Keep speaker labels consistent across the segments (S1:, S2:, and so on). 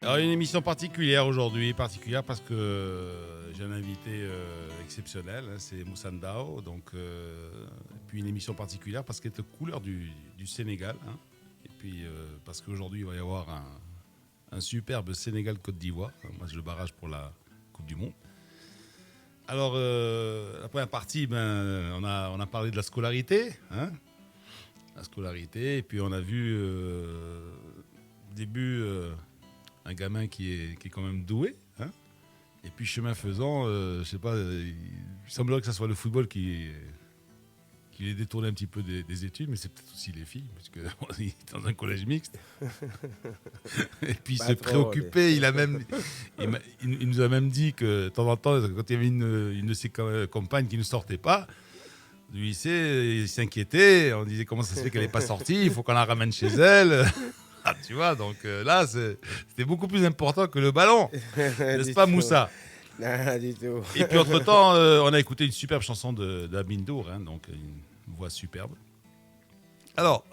S1: Alors, une émission particulière aujourd'hui, particulière parce que j'ai un invité exceptionnel, hein, c'est Moussa Ndao. Donc, et puis une émission particulière parce qu'elle est aux couleurs du Sénégal. Hein, et puis parce qu'aujourd'hui, il va y avoir un superbe Sénégal-Côte d'Ivoire. Moi, je le barrage pour la Coupe du Monde. Alors, la première partie, on a parlé de la scolarité. Hein, la scolarité. Et puis, on a vu au début un gamin qui est quand même doué. Hein, et puis, chemin faisant, je sais pas, il semblerait que ce soit le football qui les détourné un petit peu des études, mais c'est peut-être aussi les filles, parce qu'il est dans un collège mixte. Et puis il se préoccupait, il nous a même dit que de temps en temps, quand il y avait une de ses compagnes qui ne sortait pas, du lycée, il s'inquiétait, on disait comment ça se fait qu'elle n'est pas sortie, il faut qu'on la ramène chez elle. Ah, tu vois, donc là, c'était beaucoup plus important que le ballon, n'est-ce pas Moussa?
S2: Non, du tout.
S1: Et puis entre-temps, on a écouté une superbe chanson d'Amindour, hein, donc une voix superbe. Alors,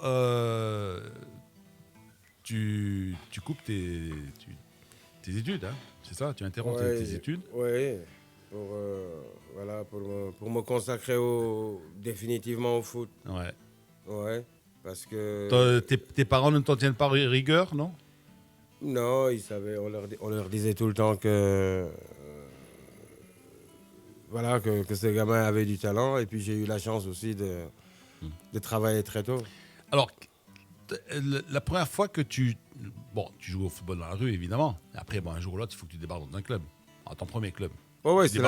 S1: tu coupes tes études, hein, c'est ça? Tu interromps tes études?
S2: Oui, pour me consacrer définitivement au foot.
S1: Ouais.
S2: Ouais, parce que...
S1: Tes parents ne t'en tiennent pas rigueur, non?
S2: Non, ils savaient, on leur disait tout le temps que... Voilà, que ce gamin avait du talent. Et puis j'ai eu la chance aussi de travailler très tôt.
S1: Alors, la première fois que tu joues au football dans la rue, évidemment. Après, un jour ou l'autre, il faut que tu débarques dans un club. Alors, ton premier club.
S2: Oh, ouais, c'est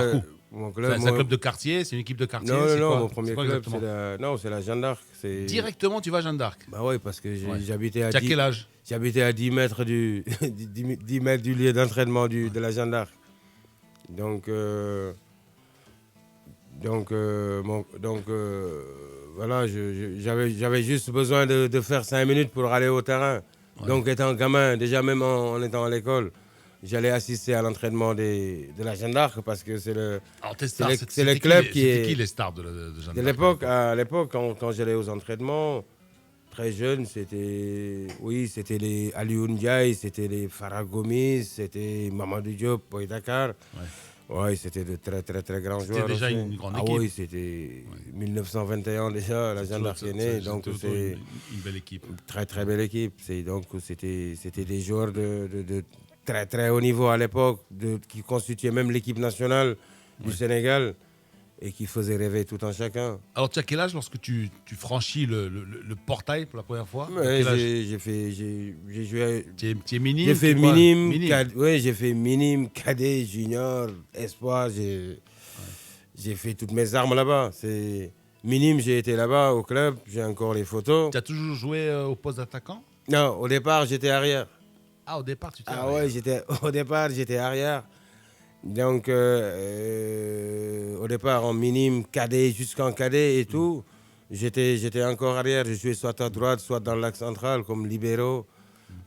S1: mon club. C'est un club de quartier? C'est une équipe de quartier?
S2: Non, mon premier club, c'est la Jeanne d'Arc.
S1: Directement, tu vas à Jeanne d'Arc?
S2: Bah oui, parce que j'habitais à...
S1: Tu as quel âge?
S2: J'habitais à 10 mètres 10 mètres du lieu d'entraînement de la Jeanne d'Arc. Donc voilà, j'avais juste besoin de faire 5 minutes pour aller au terrain. Ouais. Donc étant gamin, déjà même en étant à l'école, j'allais assister à l'entraînement de la Jeanne d'Arc parce que c'est le club qui est...
S1: C'était qui les stars de Jeanne
S2: d'Arc? À l'époque, quand j'allais aux entraînements, très jeune, c'était les Aliou Ndiaye, c'était les Farah Gomis, c'était Mamadou Diop, Boy Dakar. Ouais. Oui, c'était de très très très grands joueurs.
S1: C'était déjà une grande équipe.
S2: Ah oui, c'était 1921 déjà, la Jeanne d'Arc est née, donc c'est
S1: une belle équipe.
S2: Très très belle équipe. Donc c'était des joueurs de très très haut niveau à l'époque, qui constituaient même l'équipe nationale du Sénégal et qui faisaient rêver tout un chacun.
S1: Alors tu as quel âge lorsque tu franchis le portail pour la première fois?
S2: J'ai joué.
S1: Tu es minime?
S2: J'ai fait minime. Oui, j'ai fait minime, cadet, junior, espoir. J'ai fait toutes mes armes là-bas. C'est minime, j'ai été là-bas au club. J'ai encore les photos.
S1: Tu as toujours joué au poste d'attaquant?
S2: Non, au départ j'étais arrière.
S1: Ah, au départ tu étais
S2: arrière. Ah ouais, au départ j'étais arrière. Donc, au départ, en minime, cadet, jusqu'en cadet et tout, j'étais encore arrière. Je jouais soit à droite, soit dans l'axe central, comme libéraux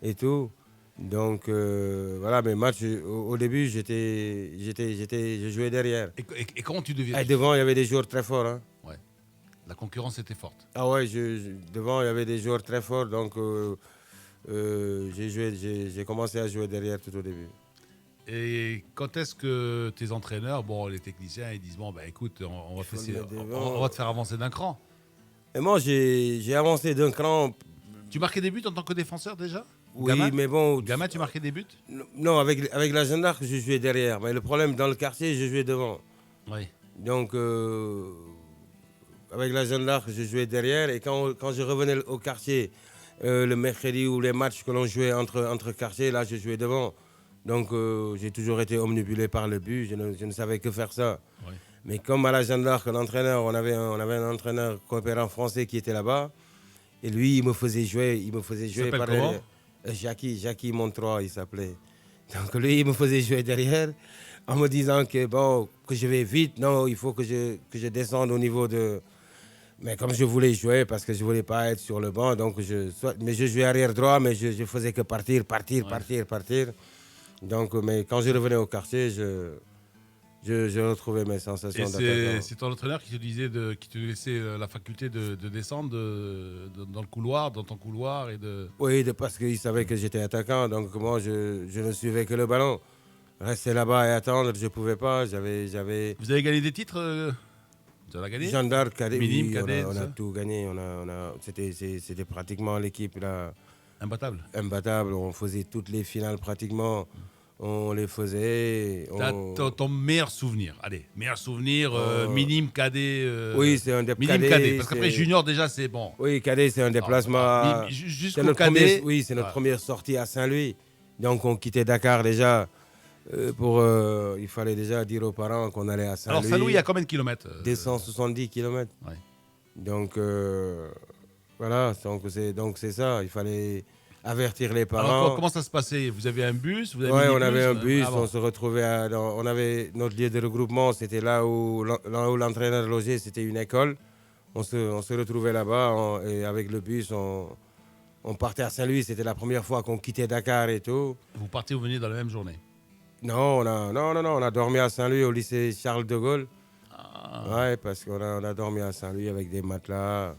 S2: et tout. Donc, voilà, mes matchs, au début, je jouais derrière.
S1: Et comment tu deviens?
S2: Et devant, il y avait des joueurs très forts. Hein.
S1: Ouais. La concurrence était forte.
S2: Ah ouais, devant, il y avait des joueurs très forts. Donc, j'ai commencé à jouer derrière tout au début.
S1: Et quand est-ce que tes entraîneurs, les techniciens, ils disent écoute, on va te faire avancer d'un cran?
S2: Et moi, j'ai avancé d'un cran.
S1: Tu marquais des buts en tant que défenseur déjà?
S2: Oui, Gamin? Mais bon.
S1: Gamin, tu marquais des buts?
S2: Non, avec la Jeanne d'Arc, je jouais derrière. Mais le problème, dans le quartier, je jouais devant.
S1: Oui.
S2: Donc, avec la Jeanne d'Arc, je jouais derrière. Et quand je revenais au quartier, le mercredi ou les matchs que l'on jouait entre quartiers, là, je jouais devant. Donc, j'ai toujours été omnibulé par le but. Je ne savais que faire ça. Oui. Mais comme à la Jeanne d'Arc, l'entraîneur, on avait un entraîneur coopérant français qui était là-bas. Et lui, il me faisait jouer.
S1: Par comment?
S2: Jackie Montroy, il s'appelait. Donc, lui, il me faisait jouer derrière en me disant que je vais vite. Non, il faut que je descende au niveau de... Mais comme je voulais jouer, parce que je ne voulais pas être sur le banc, donc je jouais arrière droit, mais je faisais que partir. Donc, mais quand je revenais au quartier, je retrouvais mes sensations d'attaquant.
S1: C'est ton entraîneur qui te disait qui te laissait la faculté de descendre dans le couloir, dans ton couloir et de.
S2: Oui, parce qu'il savait que j'étais attaquant, donc moi je ne suivais que le ballon. Rester là-bas et attendre, je ne pouvais pas. J'avais
S1: Vous avez gagné des titres Vous avez gagné
S2: Jeanne d'Arc, cadet,
S1: Minime,
S2: oui,
S1: cadet,
S2: on
S1: tout
S2: a
S1: ça
S2: tout gagné. C'était pratiquement l'équipe là,
S1: Imbattable.
S2: imbattable. On faisait toutes les finales pratiquement. On les faisait.
S1: Ton meilleur souvenir, allez, meilleur souvenir, minime, cadet.
S2: Oui, c'est un
S1: minime
S2: cadet.
S1: cadet, parce qu'après junior déjà c'est bon.
S2: Oui, cadet, c'est un déplacement.
S1: Jusqu'au
S2: notre
S1: cadet.
S2: Oui, c'est notre
S1: Voilà.
S2: première sortie à Saint-Louis. Donc on quittait Dakar déjà. Il fallait déjà dire aux parents qu'on allait à Saint-Louis.
S1: Alors Saint-Louis, il y a combien de kilomètres
S2: 270 km.
S1: Ouais.
S2: Donc voilà, donc c'est ça. Il fallait avertir les parents.
S1: Alors comment ça se passait Vous avez un bus
S2: Oui, on avait un bus, on se retrouvait, on avait notre lieu de regroupement, c'était là où l'entraîneur logeait, c'était une école. On se retrouvait là-bas et avec le bus, on partait à Saint-Louis, c'était la première fois qu'on quittait Dakar et tout.
S1: Vous partez, vous venez dans la même journée.
S2: Non, on a dormi à Saint-Louis au lycée Charles de Gaulle. Ouais, parce qu'on a dormi à Saint-Louis avec des matelas.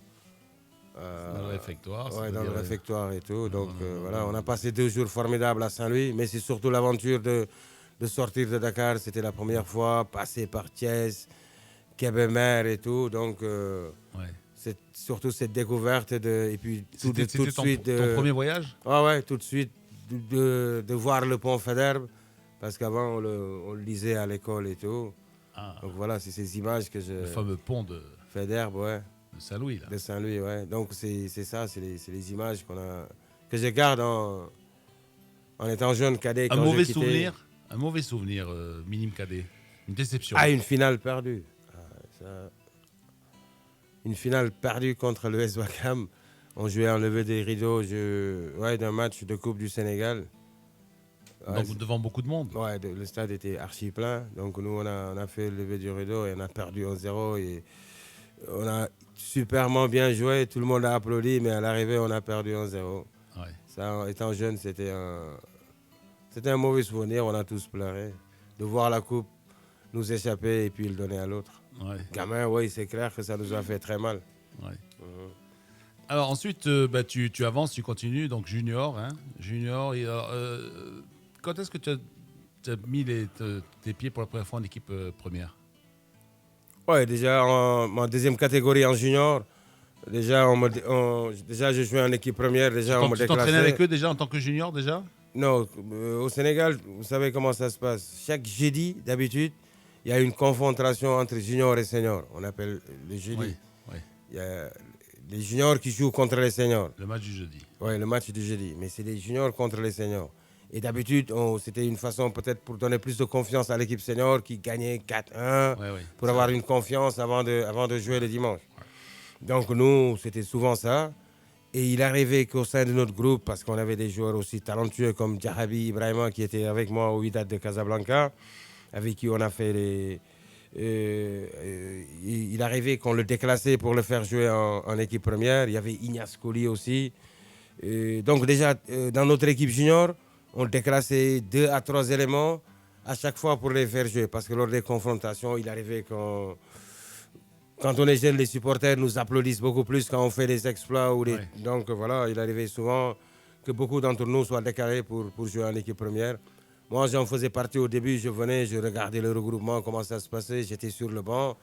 S1: Dans le réfectoire.
S2: Ouais, dans le réfectoire et tout. Donc voilà, on a passé 2 jours formidables à Saint-Louis, mais c'est surtout l'aventure de sortir de Dakar. C'était la première fois, passer par Thiès, Kébémer et tout. Donc c'est surtout cette découverte et puis tout de suite.
S1: Ton premier voyage
S2: Ouais, tout de suite de voir le pont Faidherbe, parce qu'avant on le lisait à l'école et tout. Donc voilà, c'est ces images que je.
S1: Le fameux pont de
S2: Faidherbe, ouais.
S1: De Saint-Louis, là.
S2: De Saint-Louis, ouais. Donc c'est ça, c'est les images que je garde en étant jeune cadet.
S1: Un mauvais souvenir, minime cadet. Une déception.
S2: Ah, une finale perdue. Une finale perdue contre le l'US Ouakam. On jouait en levée des rideaux d'un match de Coupe du Sénégal.
S1: Donc devant beaucoup de monde.
S2: Ouais, le stade était archi plein. Donc nous, on a fait le lever du rideau et on a perdu 1-0. Et on a superment bien joué. Tout le monde a applaudi, mais à l'arrivée, on a perdu 1-0.
S1: Ouais.
S2: Ça, étant jeune, c'était un mauvais souvenir. On a tous pleuré. De voir la coupe nous échapper et puis le donner à l'autre.
S1: Ouais.
S2: Gamin, oui, c'est clair que ça nous a fait très mal.
S1: Ouais. Alors ensuite, tu avances, tu continues, donc junior. Junior. Et, quand est-ce que tu as mis tes pieds pour la première fois en équipe première?
S2: Ouais, déjà en deuxième catégorie en junior. Déjà, je jouais en équipe première. Déjà, on me
S1: Tu
S2: déclassait.
S1: t'entraînais avec eux déjà en tant que junior déjà?
S2: Non, au Sénégal, vous savez comment ça se passe. Chaque jeudi, d'habitude, il y a une confrontation entre juniors et seniors. On appelle le jeudi.
S1: Oui.
S2: Il y a les juniors qui jouent contre les seniors.
S1: Le match du jeudi.
S2: Oui, le match du jeudi. Mais c'est les juniors contre les seniors. Et d'habitude, c'était une façon peut-être pour donner plus de confiance à l'équipe senior qui gagnait 4-1 pour avoir une confiance avant de jouer le dimanche. Donc nous, c'était souvent ça. Et il arrivait qu'au sein de notre groupe, parce qu'on avait des joueurs aussi talentueux comme Djahabi Ibrahima qui était avec moi au Wydad de Casablanca, avec qui on a fait il arrivait qu'on le déclassait pour le faire jouer en équipe première. Il y avait Ignace Colli aussi. Donc déjà, dans notre équipe junior, on déclassait 2 à 3 éléments à chaque fois pour les faire jouer. Parce que lors des confrontations, il arrivait quand on est jeune, les supporters nous applaudissent beaucoup plus quand on fait des exploits. Donc voilà, il arrivait souvent que beaucoup d'entre nous soient décalés pour jouer en équipe première. Moi, j'en faisais partie au début. Je venais, je regardais le regroupement, comment ça se passait. J'étais sur le banc.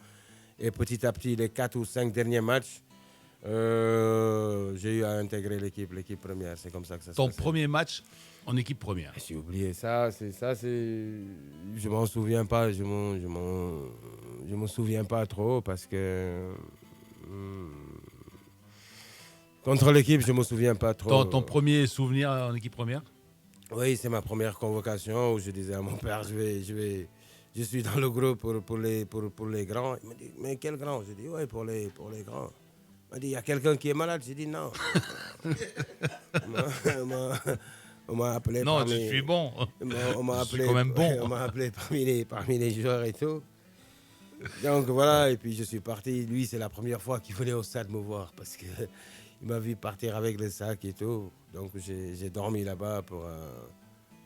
S2: Et petit à petit, les 4 ou 5 derniers matchs, j'ai eu à intégrer l'équipe première. C'est comme ça que ça se passe.
S1: Ton premier match en équipe première.
S2: J'ai oublié ça. Je m'en souviens pas. Je m'en souviens pas trop parce que contre l'équipe, je me souviens pas trop.
S1: Ton premier souvenir en équipe première?
S2: Oui, c'est ma première convocation où je disais à mon père, je suis dans le groupe pour les grands. Il m'a dit, mais quel grand? J'ai dit, oui, pour les grands. Il m'a dit, il y a quelqu'un qui est malade? J'ai dit, non. On m'a appelé.
S1: Non, je suis bon.
S2: On m'a appelé,
S1: quand même bon.
S2: On m'a appelé parmi les joueurs et tout. Donc voilà, et puis je suis parti. Lui, c'est la première fois qu'il venait au stade me voir parce qu'il m'a vu partir avec le sac et tout. Donc j'ai dormi là-bas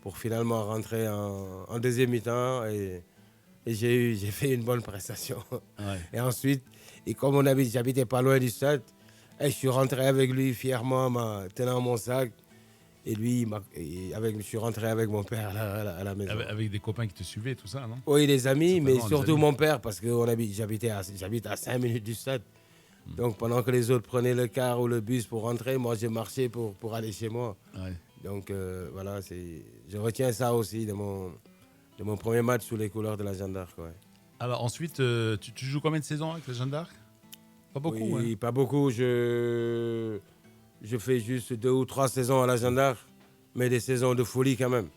S2: pour finalement rentrer en deuxième mi-temps et Et j'ai fait une bonne prestation.
S1: Ouais.
S2: Et ensuite, et comme j'habitais pas loin du stade, et je suis rentré avec lui fièrement, tenant mon sac. Et lui, je suis rentré avec mon père à la maison.
S1: Avec des copains qui te suivaient, tout ça, non?
S2: Oui, des amis, mais
S1: Certainement, des
S2: surtout
S1: amis.
S2: mon père, parce que j'habite à 5 minutes du stade. Donc pendant que les autres prenaient le car ou le bus pour rentrer, moi j'ai marché pour aller chez moi.
S1: Ouais.
S2: Donc voilà, je retiens ça aussi de mon premier match sous les couleurs de la Jeanne d'Arc. Ouais.
S1: Alors ensuite, tu joues combien de saisons avec la Jeanne d'Arc? Pas beaucoup,
S2: Oui,
S1: hein?
S2: pas beaucoup. Je fais juste 2 ou 3 saisons à la Jeanne d'Arc, mais des saisons de folie quand même.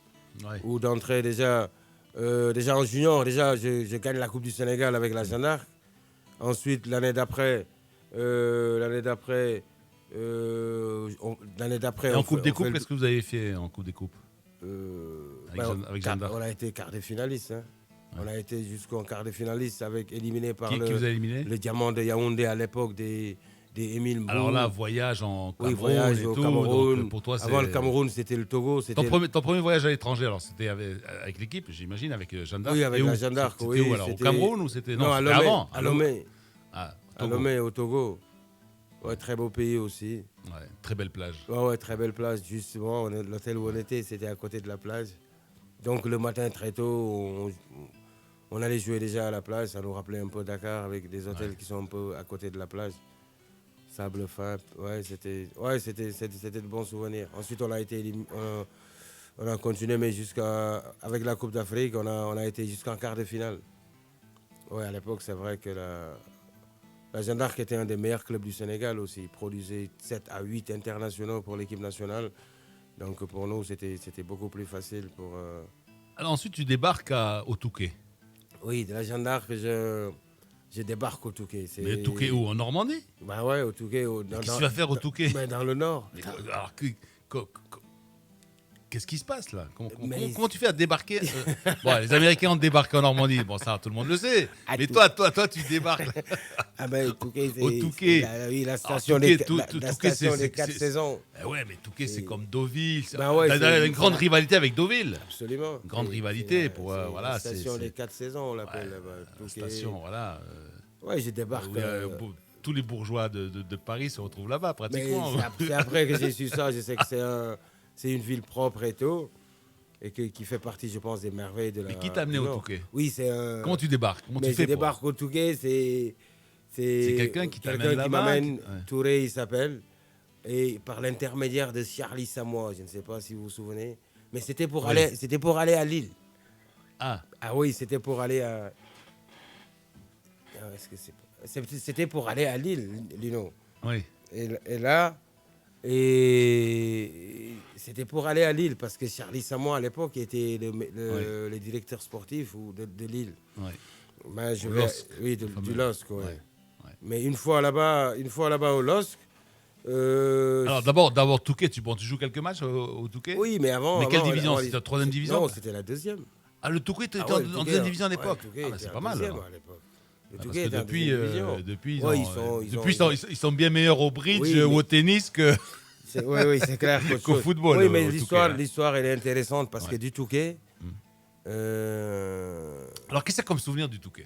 S1: Ouais.
S2: Où d'entrée déjà en junior, je gagne la Coupe du Sénégal avec la Jeanne d'Arc. Ensuite, l'année d'après,
S1: Et en Coupe des Coupes, qu'est-ce que vous avez fait en Coupe des Coupes? Avec Jeanne d'Arc.
S2: On a été quart de finaliste. Hein. Ouais. On a été jusqu'en quart de finaliste éliminé par
S1: Qui vous a éliminé?
S2: le Diamant de Yaoundé à l'époque des Émile Mbou.
S1: Alors là, voyage en Cameroun,
S2: oui, voyage
S1: et
S2: au
S1: tout.
S2: Cameroun.
S1: Donc, pour toi,
S2: avant le Cameroun, c'était le Togo.
S1: Ton premier voyage à l'étranger, alors c'était avec l'équipe, j'imagine, avec Jeanne d'Arc?
S2: Oui, avec la Jeanne d'Arc.
S1: C'était où alors? Au Cameroun ou c'était...
S2: Non, à Lomé.
S1: Avant.
S2: À Lomé.
S1: Ah,
S2: à Lomé, au Togo. Ouais, très beau pays aussi.
S1: Ouais, très belle plage.
S2: Ouais, très belle plage. Justement, l'hôtel où on était, c'était à côté de la plage. Donc le matin, très tôt, on allait jouer déjà à la plage. Ça nous rappelait un peu Dakar avec des hôtels qui sont un peu à côté de la plage. Sable fin. Ouais, c'était de bons souvenirs. Ensuite, on a continué, mais avec la Coupe d'Afrique, on a été jusqu'en quart de finale. Ouais, à l'époque, c'est vrai que la Jeanne d'Arc était un des meilleurs clubs du Sénégal aussi. Il produisait 7 à 8 internationaux pour l'équipe nationale. Donc pour nous, c'était beaucoup plus facile pour...
S1: Alors ensuite, tu débarques au Touquet.
S2: Oui, de la Jeanne d'Arc, je débarque au Touquet.
S1: Mais Touquet où? En Normandie?
S2: Bah ouais, au Touquet.
S1: Qu'est-ce que tu vas faire au Touquet?
S2: Dans le Nord.
S1: Alors, qu'est-ce qui se passe là? Comment tu fais à débarquer? Bon, les Américains ont débarqué en Normandie. Bon, ça, tout le monde le sait. Mais toi, tu débarques.
S2: Ah ben, Touquet,
S1: au Touquet.
S2: La station des
S1: 4
S2: saisons.
S1: Ouais, mais Touquet, c'est comme Deauville.
S2: Ben ouais,
S1: t'as une grande rivalité avec Deauville.
S2: Absolument.
S1: Une grande rivalité pour voilà.
S2: La station des 4 saisons, on l'appelle là-bas.
S1: La station, voilà.
S2: Ouais, je débarque.
S1: Tous les bourgeois de Paris se retrouvent là-bas, pratiquement.
S2: C'est après que j'ai su ça. Je sais que c'est une ville propre et tout. Et qui fait partie, je pense, des merveilles de la...
S1: Mais qui t'a amené au Touquet?
S2: Oui, c'est
S1: Comment tu débarques? Comment tu fais
S2: je débarque au Touquet, c'est
S1: quelqu'un qui t'amène là-bas.
S2: m'amène. Touré, il s'appelle. Et par l'intermédiaire de Charlie Samoa, je ne sais pas si vous vous souvenez. Mais c'était pour aller à Lille. Ah oui, c'était pour aller à... C'était pour aller à Lille, Lino.
S1: Oui.
S2: Et là... c'était pour aller à Lille, parce que Charlie Samoa, à l'époque, était le directeur sportif de Lille.
S1: Oui.
S2: Ben, du LOSC. Ouais.
S1: Ouais.
S2: Mais une fois là-bas au LOSC...
S1: Alors d'abord Touquet, tu joues quelques matchs au Touquet?
S2: Oui, mais avant...
S1: Mais quelle division? C'était la 3e division?
S2: Non, c'était la 2e.
S1: Ah, le Touquet était en 2e division à l'époque? C'est pas mal.
S2: Parce
S1: que depuis, ils sont bien meilleurs au bridge
S2: oui,
S1: ou au tennis que...
S2: Oui, c'est clair.
S1: Qu'au football.
S2: Oui, mais l'histoire, elle est intéressante parce que du Touquet...
S1: Alors, qu'est-ce que c'est comme souvenir du Touquet?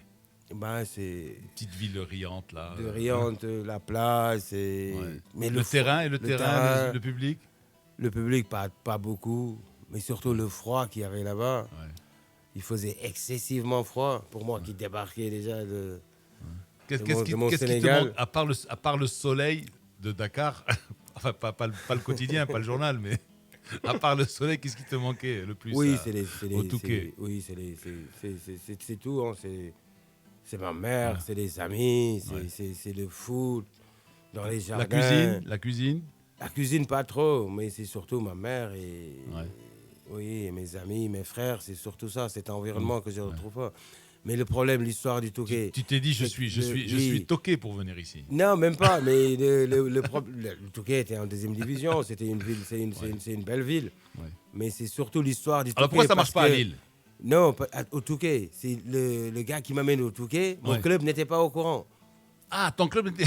S2: C'est
S1: une petite ville riante, là.
S2: Riante, la plage,
S1: mais le terrain, le public?
S2: Le public, pas beaucoup, mais surtout le froid qu'il y avait là-bas. Ouais. Il faisait excessivement froid pour moi qui débarquais déjà de mon Sénégal. Qui te manque,
S1: à part le soleil de Dakar, enfin pas le quotidien, pas le journal, mais à part le soleil, qu'est-ce qui te manquait le plus au Touquet?
S2: Oui, c'est tout. Hein, c'est ma mère, c'est les amis, c'est le foot, dans les jardins.
S1: La cuisine?
S2: La cuisine, pas trop, mais c'est surtout ma mère et... Oui, mes amis, mes frères, c'est surtout ça, cet environnement que je ne retrouve pas. Mais le problème, l'histoire du Touquet...
S1: Tu t'es dit, je suis toqué pour venir ici.
S2: Non, même pas, mais le Touquet était en 2e division, c'était une ville, c'est une belle ville. Ouais. Mais c'est surtout l'histoire du Touquet.
S1: Alors pourquoi ça ne marche pas à Lille?
S2: Non, au Touquet. C'est le gars qui m'amène au Touquet, mon club n'était pas au courant.
S1: Ah, ton club n'était...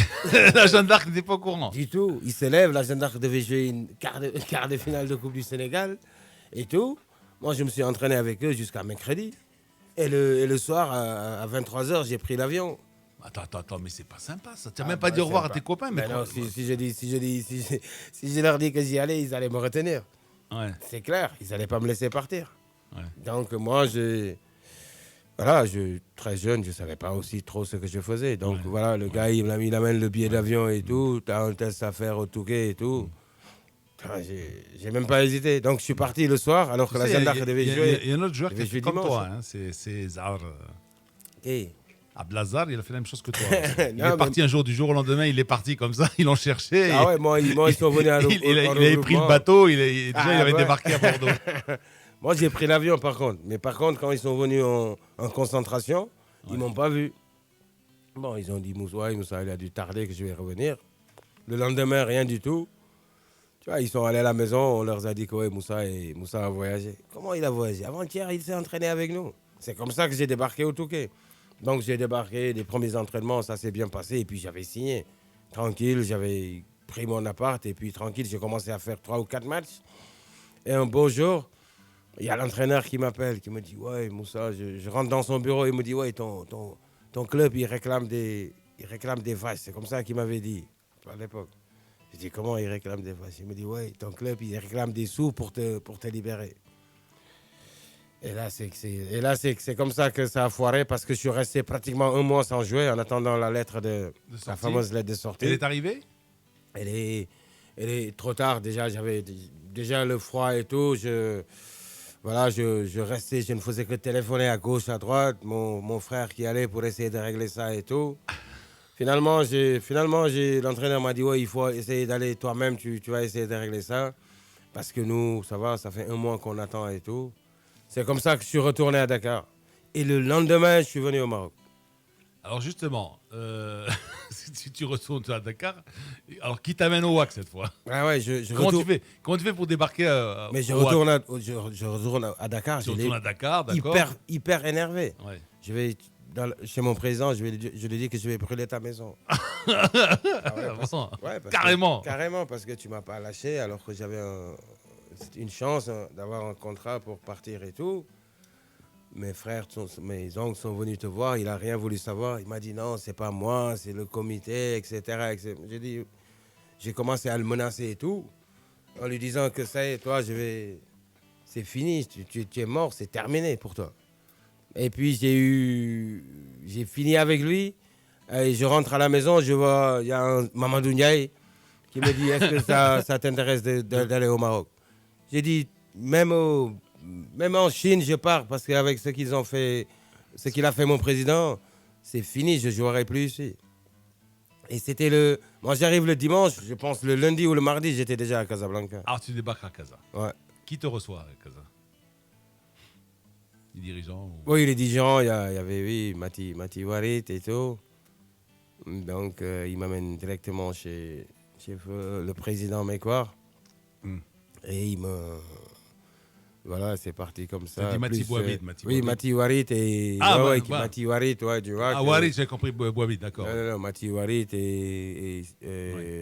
S1: La Jeanne d'Arc n'était pas au courant?
S2: Du tout. Il se lève, la Jeanne d'Arc devait jouer une quart de finale de Coupe du Sénégal. Et tout. Moi, je me suis entraîné avec eux jusqu'à mercredi. Et le soir, à 23h, j'ai pris l'avion.
S1: Attends, mais c'est pas sympa ça. Tu n'as même pas dit au revoir à tes copains.
S2: Mais non, si je leur dis que j'y allais, ils allaient me retenir.
S1: Ouais.
S2: C'est clair, ils n'allaient pas me laisser partir.
S1: Ouais.
S2: Donc moi, voilà, très jeune, je ne savais pas aussi trop ce que je faisais. Donc voilà, le gars, il amène le billet d'avion et tout. Tu as un test à faire au Touquet et tout. J'ai même pas hésité. Donc je suis parti le soir alors que la Jeanne d'Arc devait jouer.
S1: Il y a un autre joueur qui a fait comme
S2: dimanche.
S1: toi, hein, c'est Zahar.
S2: Et
S1: Abdlazar, il a fait la même chose que toi. Il est parti un jour, du jour au lendemain, il est parti comme ça, ils l'ont cherché.
S2: Ah ouais, moi ils sont venus à
S1: il avait pris le bateau, il avait débarqué à Bordeaux.
S2: Moi j'ai pris l'avion par contre. Mais par contre, quand ils sont venus en concentration, ils m'ont pas vu. Bon, ils ont dit Moussa, il a dû tarder que je vais revenir. Le lendemain, rien du tout. Tu vois, ils sont allés à la maison, on leur a dit que ouais, Moussa a voyagé. Comment il a voyagé? Avant-hier, il s'est entraîné avec nous. C'est comme ça que j'ai débarqué au Touquet. Donc j'ai débarqué, les premiers entraînements, ça s'est bien passé. Et puis j'avais signé. Tranquille, j'avais pris mon appart. Et puis tranquille, j'ai commencé à faire 3 ou 4 matchs. Et un beau jour, il y a l'entraîneur qui m'appelle, qui me dit, ouais, Moussa, je rentre dans son bureau, il me dit, ouais, ton club, il réclame des vaches. C'est comme ça qu'il m'avait dit à l'époque. Je dis, comment il réclame des vaches? Il me dit, ouais, ton club, il réclame des sous pour te libérer. Et là, c'est comme ça que ça a foiré parce que je suis resté pratiquement un mois sans jouer en attendant la lettre la fameuse lettre de sortie.
S1: Elle est arrivée?
S2: Elle est trop tard. Déjà, j'avais déjà le froid et tout. Je restais, je ne faisais que téléphoner à gauche, à droite. Mon frère qui allait pour essayer de régler ça et tout. Finalement, l'entraîneur m'a dit, ouais, il faut essayer d'aller toi-même, tu vas essayer de régler ça. Parce que nous, ça fait un mois qu'on attend et tout. C'est comme ça que je suis retourné à Dakar. Et le lendemain, je suis venu au Maroc.
S1: Alors justement, si tu retournes à Dakar, alors qui t'amène au WAC cette fois?
S2: Ah ouais,
S1: Comment tu fais pour débarquer
S2: Mais je
S1: au
S2: retourne
S1: WAC?
S2: Je retourne à Dakar.
S1: Tu retournes à Dakar, d'accord.
S2: Hyper énervé.
S1: Ouais.
S2: Je vais chez mon président, je lui dis que je vais brûler ta maison. Carrément, parce que tu m'as pas lâché alors que j'avais une chance d'avoir un contrat pour partir et tout. Mes frères, mes oncles sont venus te voir, il n'a rien voulu savoir. Il m'a dit non, c'est pas moi, c'est le comité, etc. J'ai commencé à le menacer et tout, en lui disant que ça y est, toi, c'est fini, tu es mort, c'est terminé pour toi. Et puis j'ai fini avec lui, et je rentre à la maison, je vois, il y a un Mamadou Ndiaye qui me dit, est-ce que ça t'intéresse d'aller au Maroc? J'ai dit, même en Chine, je pars parce qu'avec ce qu'il a fait mon président, c'est fini, je ne jouerai plus ici. Et moi, j'arrive le dimanche, je pense le lundi ou le mardi, j'étais déjà à Casablanca.
S1: Alors, tu débarques à Casa.
S2: Ouais.
S1: Qui te reçoit à Casa? Les dirigeants
S2: Oui, les dirigeants, il y avait, oui, Mati Warit et tout. Donc, il m'amène directement chez le président Mekouar. Et voilà, c'est parti comme ça.
S1: Tu dis Mati Bouabid.
S2: Oui, Mati Warit et... Mati Warit, ouais, du WAC.
S1: Ah, Warit, j'ai compris Bouabid, d'accord.
S2: Non, Mati Warit et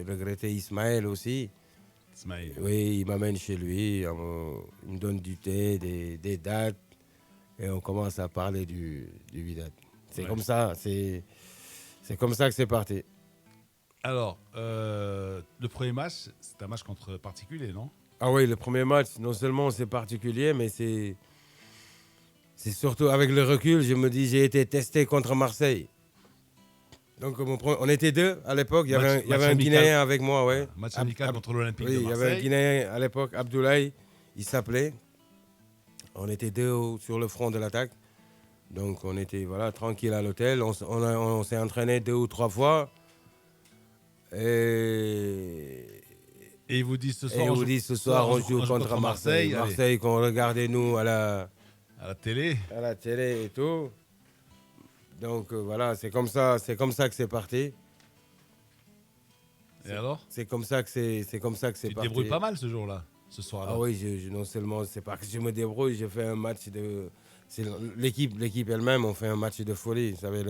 S2: regretté Ismaël aussi.
S1: Ismaël.
S2: Oui, il m'amène chez lui, il me donne du thé, des dates, et on commence à parler du Wydad. C'est comme ça, c'est comme ça que c'est parti.
S1: Alors, le premier match, c'est un match contre particulier, non?
S2: Ah oui, le premier match, non seulement c'est particulier, mais c'est surtout avec le recul, je me dis, j'ai été testé contre Marseille. Donc on était deux à l'époque, il y avait un Guinéen avec moi, ouais.
S1: Match amical contre l'Olympique de Marseille.
S2: Il y avait un Guinéen à l'époque, Abdoulaye, il s'appelait. On était deux sur le front de l'attaque. Donc on était tranquille à l'hôtel, on s'est entraîné 2 ou 3 fois. Et
S1: ils vous disent ce soir,
S2: on joue contre Marseille. Marseille qu'on regardait nous à la
S1: télé.
S2: À la télé et tout. Donc voilà, c'est comme ça que c'est parti.
S1: Et alors?
S2: C'est comme ça que c'est parti.
S1: Tu te débrouilles pas mal ce jour-là, ce soir-là.
S2: Ah oui, non seulement c'est pas que je me débrouille, je fais un match de... L'équipe elle-même, on fait un match de folie. Vous savez,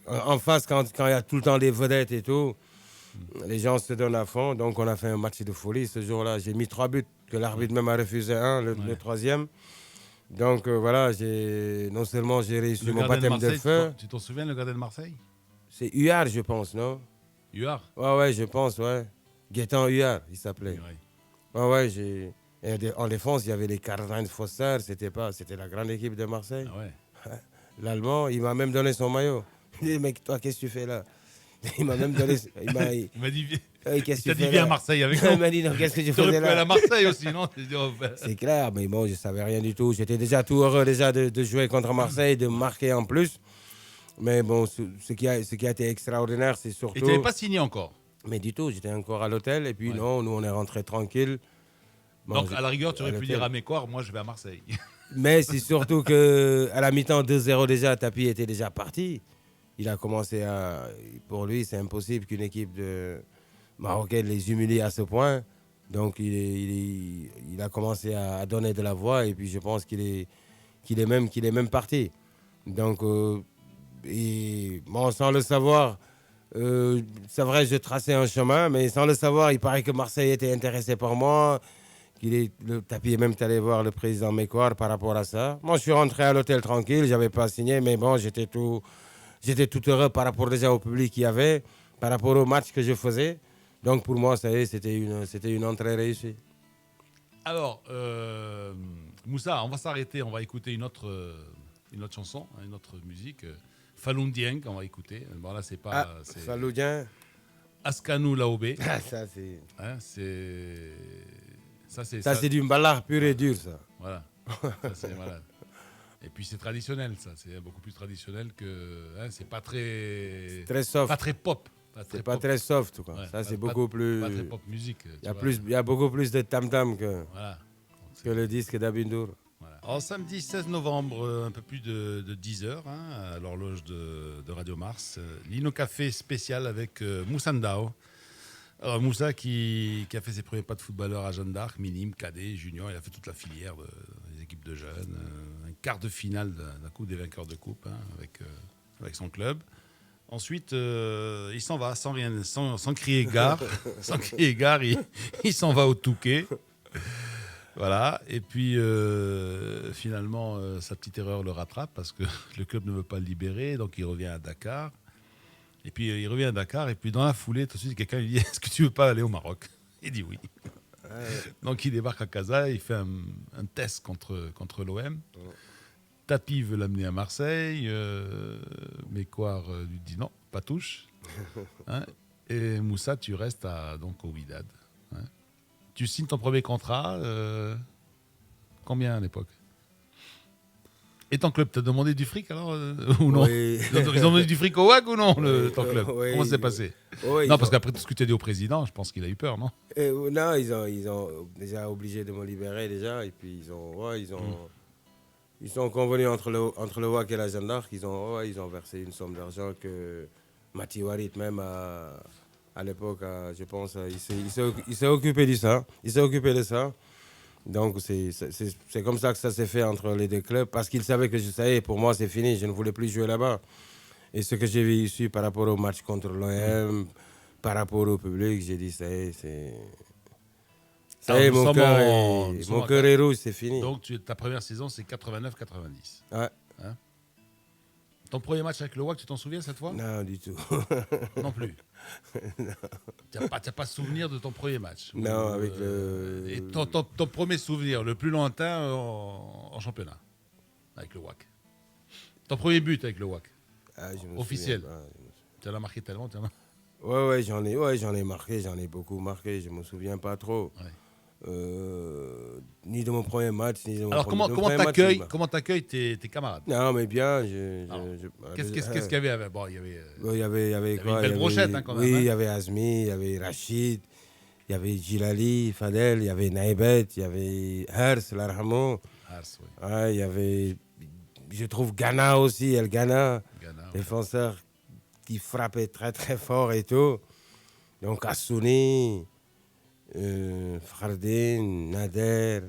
S2: en face, quand il y a tout le temps des vedettes et tout, les gens se donnent à fond. Donc on a fait un match de folie ce jour-là. J'ai mis 3 buts, que l'arbitre même a refusé un, le troisième. Donc voilà, non seulement j'ai réussi
S1: Le
S2: mon
S1: gardien de
S2: baptême de
S1: Marseille,
S2: feu,
S1: tu t'en souviens, le gardien de Marseille?
S2: c'est Huard, je pense, non?
S1: Huard.
S2: Ouais, je pense, ouais. Gaëtan Huard, il s'appelait.
S1: Ouais.
S2: Ouais. Et en défense, il y avait les Karl-Heinz Foster, c'était la grande équipe de Marseille.
S1: Ah ouais.
S2: L'Allemand, il m'a même donné son maillot. Il dit, mec, toi, qu'est-ce que tu fais là? Il m'a même donné.
S1: Il m'a dit,
S2: Qu'est-ce que
S1: il t'a
S2: tu
S1: dit
S2: fais
S1: viens
S2: là?
S1: à Marseille avec
S2: Il
S1: nous.
S2: m'a dit, non, qu'est-ce que tu
S1: Tu aurais
S2: faisais
S1: pu aller
S2: là?
S1: à Marseille aussi, non?
S2: C'est clair, mais bon, je savais rien du tout. J'étais déjà tout heureux de jouer contre Marseille, de marquer en plus. Mais bon, ce qui a été extraordinaire, c'est surtout.
S1: Et tu n'avais pas signé encore?
S2: Mais du tout, j'étais encore à l'hôtel. Et puis non, nous, on est rentrés tranquille. Bon,
S1: donc, à la rigueur, tu aurais pu dire à Mécoire, moi, je vais à Marseille.
S2: Mais c'est surtout qu'à la mi-temps 2-0 déjà, Tapi était déjà parti. Il a commencé à... Pour lui, c'est impossible qu'une équipe marocaine les humilie à ce point. Donc, il a commencé à donner de la voix. Et puis, je pense qu'il est même parti. Donc, bon, sans le savoir, c'est vrai, je traçais un chemin. Mais sans le savoir, il paraît que Marseille était intéressé par moi. Le Tapi est même allé voir le président Mécoire par rapport à ça. Moi, je suis rentré à l'hôtel tranquille, j'avais pas signé, mais bon, j'étais tout heureux par rapport déjà au public qu'il y avait, par rapport au match que je faisais. Donc pour moi, ça y est, c'était une entrée réussie.
S1: Alors, Moussa, on va s'arrêter, on va écouter une autre chanson, une autre musique. Falun Dieng, on va écouter. Bon, là, c'est pas.
S2: Falun Dieng.
S1: Askanou Laobé.
S2: Ça, c'est.
S1: Hein, ça,
S2: c'est du mbalar pur et dur, ça.
S1: Voilà. Ça, c'est malade. Et puis, c'est traditionnel, ça. C'est beaucoup plus traditionnel que. Hein, c'est pas très.
S2: Très soft.
S1: Pas très pop.
S2: C'est pas très soft, quoi. Ouais, ça, c'est beaucoup plus.
S1: Pas très pop musique.
S2: Il y a beaucoup plus de tam-tam que le disque d'Abindour.
S1: Voilà. Alors, samedi 16 novembre, un peu plus de 10h, à l'horloge de Radio Mars, Lino Café spécial avec Moussa Ndao. Alors, Moussa qui a fait ses premiers pas de footballeur à Jeanne d'Arc, minime, cadet, junior, il a fait toute la filière des équipes de jeunes, un quart de finale d'un Coupe des vainqueurs de coupe avec son club. Ensuite, il s'en va sans crier gare, sans crier gare, il s'en va au Touquet. Voilà, et puis finalement, sa petite erreur le rattrape parce que le club ne veut pas le libérer, donc il revient à Dakar. Et puis il revient à Dakar, et puis dans la foulée, tout de suite, quelqu'un lui dit « Est-ce que tu veux pas aller au Maroc ?» Il dit oui. Donc il débarque à Casa, il fait un test contre l'OM. Tapi veut l'amener à Marseille, Mécoire lui dit non, pas touche. Hein, et Moussa, tu restes donc au Wydad. Hein. Tu signes ton premier contrat, combien à l'époque? Et ton club t'a demandé du fric alors ou non?
S2: Oui.
S1: Ils ont demandé du fric au WAC ou non, ton club?
S2: Oui.
S1: Comment ça s'est passé?
S2: Oui,
S1: non, parce qu'après tout ce que tu as dit au président, je pense qu'il a eu peur, non?
S2: Non, ils ont déjà obligé de me libérer déjà. Et puis ils sont convenus entre le WAC et la Jeanne d'Arc. Ils ont versé une somme d'argent que Mati Warit même à l'époque, je pense, il s'est occupé de ça. Il s'est occupé de ça. Donc c'est comme ça que ça s'est fait entre les deux clubs, parce qu'ils savaient que ça y est, pour moi c'est fini, je ne voulais plus jouer là-bas. Et ce que j'ai vu ici par rapport au match contre l'OM, par rapport au public, j'ai dit ça y est, mon cœur est rouge, c'est fini.
S1: Donc ta première saison c'est 89-90.
S2: Ouais.
S1: Hein? Ton premier match avec le WAC, tu t'en souviens cette fois?
S2: Non, du tout.
S1: Non plus.
S2: Non.
S1: Tu n'as pas souvenir de ton premier match?
S2: Non, avec le...
S1: Et ton premier souvenir, le plus lointain en championnat, avec le WAC? Ton premier but avec le WAC? Officiel? Tu en as marqué tellement,
S2: Ouais, j'en ai marqué, j'en ai beaucoup marqué, je ne me souviens pas trop.
S1: Ouais.
S2: Ni de mon premier match, ni de mon
S1: Alors comment t'accueilles tes camarades?
S2: Non, mais bien.
S1: Qu'est-ce qu'il y avait? Bon, il y avait
S2: quoi?
S1: Une belle brochette, quand même.
S2: Oui, il y avait Azmi, il y avait Rachid, il y avait Gilali, Fadel, il y avait Naïbet, il y avait Hers, l'Arhamo. Ouais, il y avait, je trouve, Ghana aussi, El Ghana, défenseur qui frappait très très fort et tout. Donc Assouni, Fardin, Nader,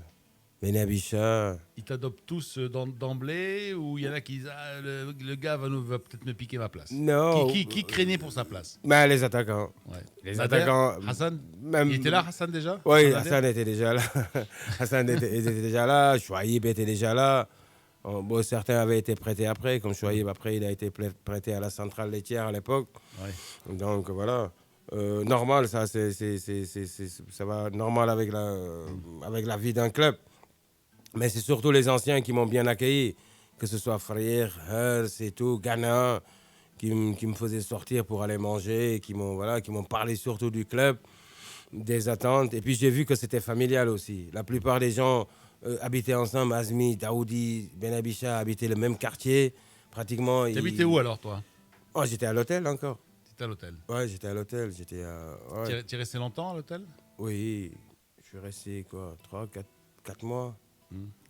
S2: Benabicha.
S1: Ils t'adoptent tous d'emblée ou il y en a qui disent le gars va peut-être me piquer ma place.
S2: Non.
S1: Qui craignait pour sa place?
S2: Mais les attaquants.
S1: Ouais.
S2: Les
S1: Nader,
S2: attaquants.
S1: Hassan,
S2: Même,
S1: il était là, Hassan déjà?
S2: oui,
S1: Nader
S2: Hassan était déjà là. Hassan était déjà là. Chouaïb était déjà là. Bon, certains avaient été prêtés après, comme Chouaïb. Après, il a été prêté à la centrale laitière à l'époque.
S1: Ouais.
S2: Donc voilà. Normal, ça, ça va normal avec la vie d'un club. Mais c'est surtout les anciens qui m'ont bien accueilli, que ce soit Frère, Hers et tout, Ghana, qui me faisaient sortir pour aller manger, qui m'ont parlé surtout du club, des attentes. Et puis j'ai vu que c'était familial aussi. La plupart des gens habitaient ensemble. Azmi, Daoudi, Benabicha habitaient le même quartier. Pratiquement.
S1: T'habitais où alors, toi?
S2: Oh, j'étais à l'hôtel encore.
S1: T'étais à l'hôtel.
S2: Ouais, j'étais à l'hôtel. Ouais.
S1: Tu es resté longtemps à l'hôtel?
S2: Oui, je suis resté 4 mois.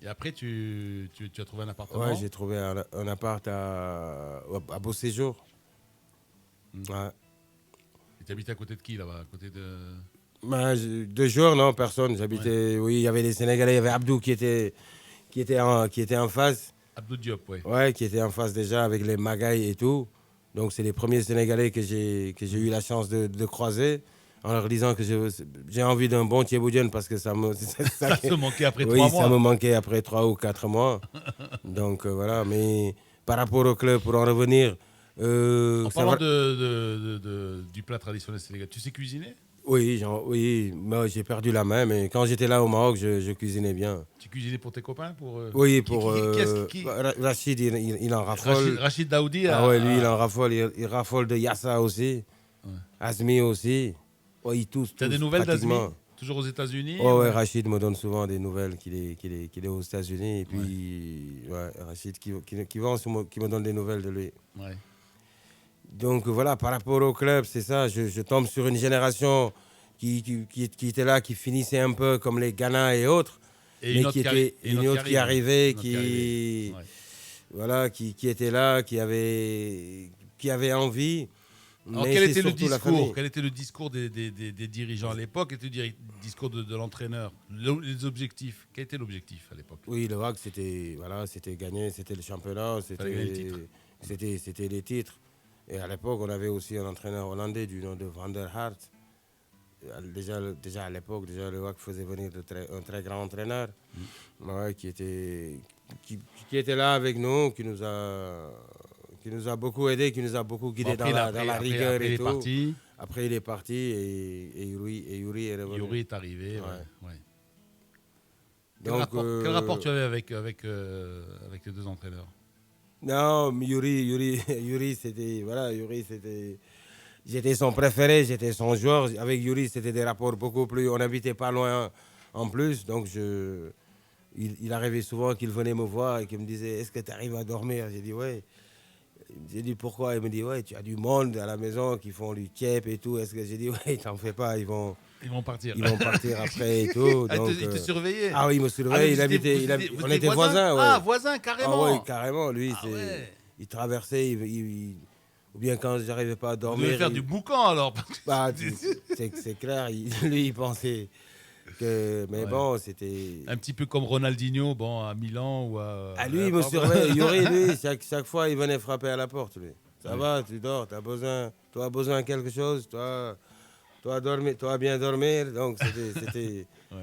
S1: Et après, tu as trouvé un appartement?
S2: Ouais, j'ai trouvé un appart à Beau Séjour. Ouais.
S1: Et tu habitais à côté de qui là-bas? À côté de...
S2: Ben, 2 jours, non, personne. J'habitais, oui, il y avait des Sénégalais, il y avait Abdou qui était en face.
S1: Abdou Diop, oui.
S2: Ouais, qui était en face déjà avec les Magaï et tout. Donc, c'est les premiers Sénégalais que j'ai eu la chance de croiser. En leur disant que j'ai envie d'un bon Thieboudienne parce que ça me...
S1: Ça te manquait après 3
S2: oui,
S1: mois.
S2: ça me manquait après 3 ou 4 mois. Donc, voilà. Mais par rapport au club, pour en revenir...
S1: en parlant du plat traditionnel sénégalais, tu sais cuisiner?
S2: Oui, moi, j'ai perdu la main, mais quand j'étais là au Maroc, je cuisinais bien.
S1: Tu cuisinais pour tes copains
S2: Oui, pour
S1: qui
S2: Rachid, il en raffole.
S1: Rachid Daoudi.
S2: Ah ouais, lui, il en raffole. Il raffole de Yassa aussi.
S1: Ouais.
S2: Azmi aussi. Oui, tous.
S1: Tu as des nouvelles d'Azmi? Toujours aux États-Unis?
S2: Ouais, Rachid me donne souvent des nouvelles qu'il est aux États-Unis. Et puis, Rachid qui me donne des nouvelles de lui.
S1: Ouais.
S2: Donc voilà, par rapport au club, c'est ça. Je tombe sur une génération qui était là, qui finissait un peu comme les Ghana et autres.
S1: Et
S2: mais une autre qui arrivait, voilà, qui était là, qui avait envie.
S1: Alors,
S2: mais
S1: quel était le discours des dirigeants à l'époque? Quel était le discours de l'entraîneur? Les objectifs. Quel était l'objectif à l'époque?
S2: Oui, le WAC, c'était gagner, c'était le championnat, c'était les titres. Et à l'époque, on avait aussi un entraîneur hollandais du nom de Van der Hart. Déjà à l'époque, le WAC faisait venir un très grand entraîneur qui était là avec nous, qui nous a beaucoup aidé, qui nous a beaucoup guidé dans la rigueur et tout. Après, il est parti et Yuri est revenu.
S1: Yuri est arrivé, ouais.
S2: Donc,
S1: quel rapport tu avais avec les deux entraîneurs?
S2: Non, Yuri, c'était... J'étais son préféré, j'étais son joueur. Avec Yuri, c'était des rapports beaucoup plus... On n'habitait pas loin en plus, donc il arrivait souvent qu'il venait me voir et qu'il me disait « Est-ce que tu arrives à dormir ?» J'ai dit « Ouais ». J'ai dit « Pourquoi ?» Il me dit « Ouais, tu as du monde à la maison qui font du tiep et tout. » J'ai dit « Ouais, t'en fais pas, ils vont partir. Ils vont partir après et tout. »
S1: Donc, il te surveillait?
S2: Ah oui, il me surveillait. On était voisins.
S1: Ah, voisins, carrément.
S2: Ah oui, carrément. Lui, il traversait, ou bien quand je n'arrivais pas à dormir...
S1: Vous devez faire du boucan alors.
S2: C'est clair, lui, il pensait que... Mais bon, c'était...
S1: Un petit peu comme Ronaldinho, à Milan ou à...
S2: Ah, lui, il me surveillait. Yuri, lui, chaque fois, il venait frapper à la porte, lui. Ça va, tu dors, tu as besoin de quelque chose, toi bien dormir. Donc,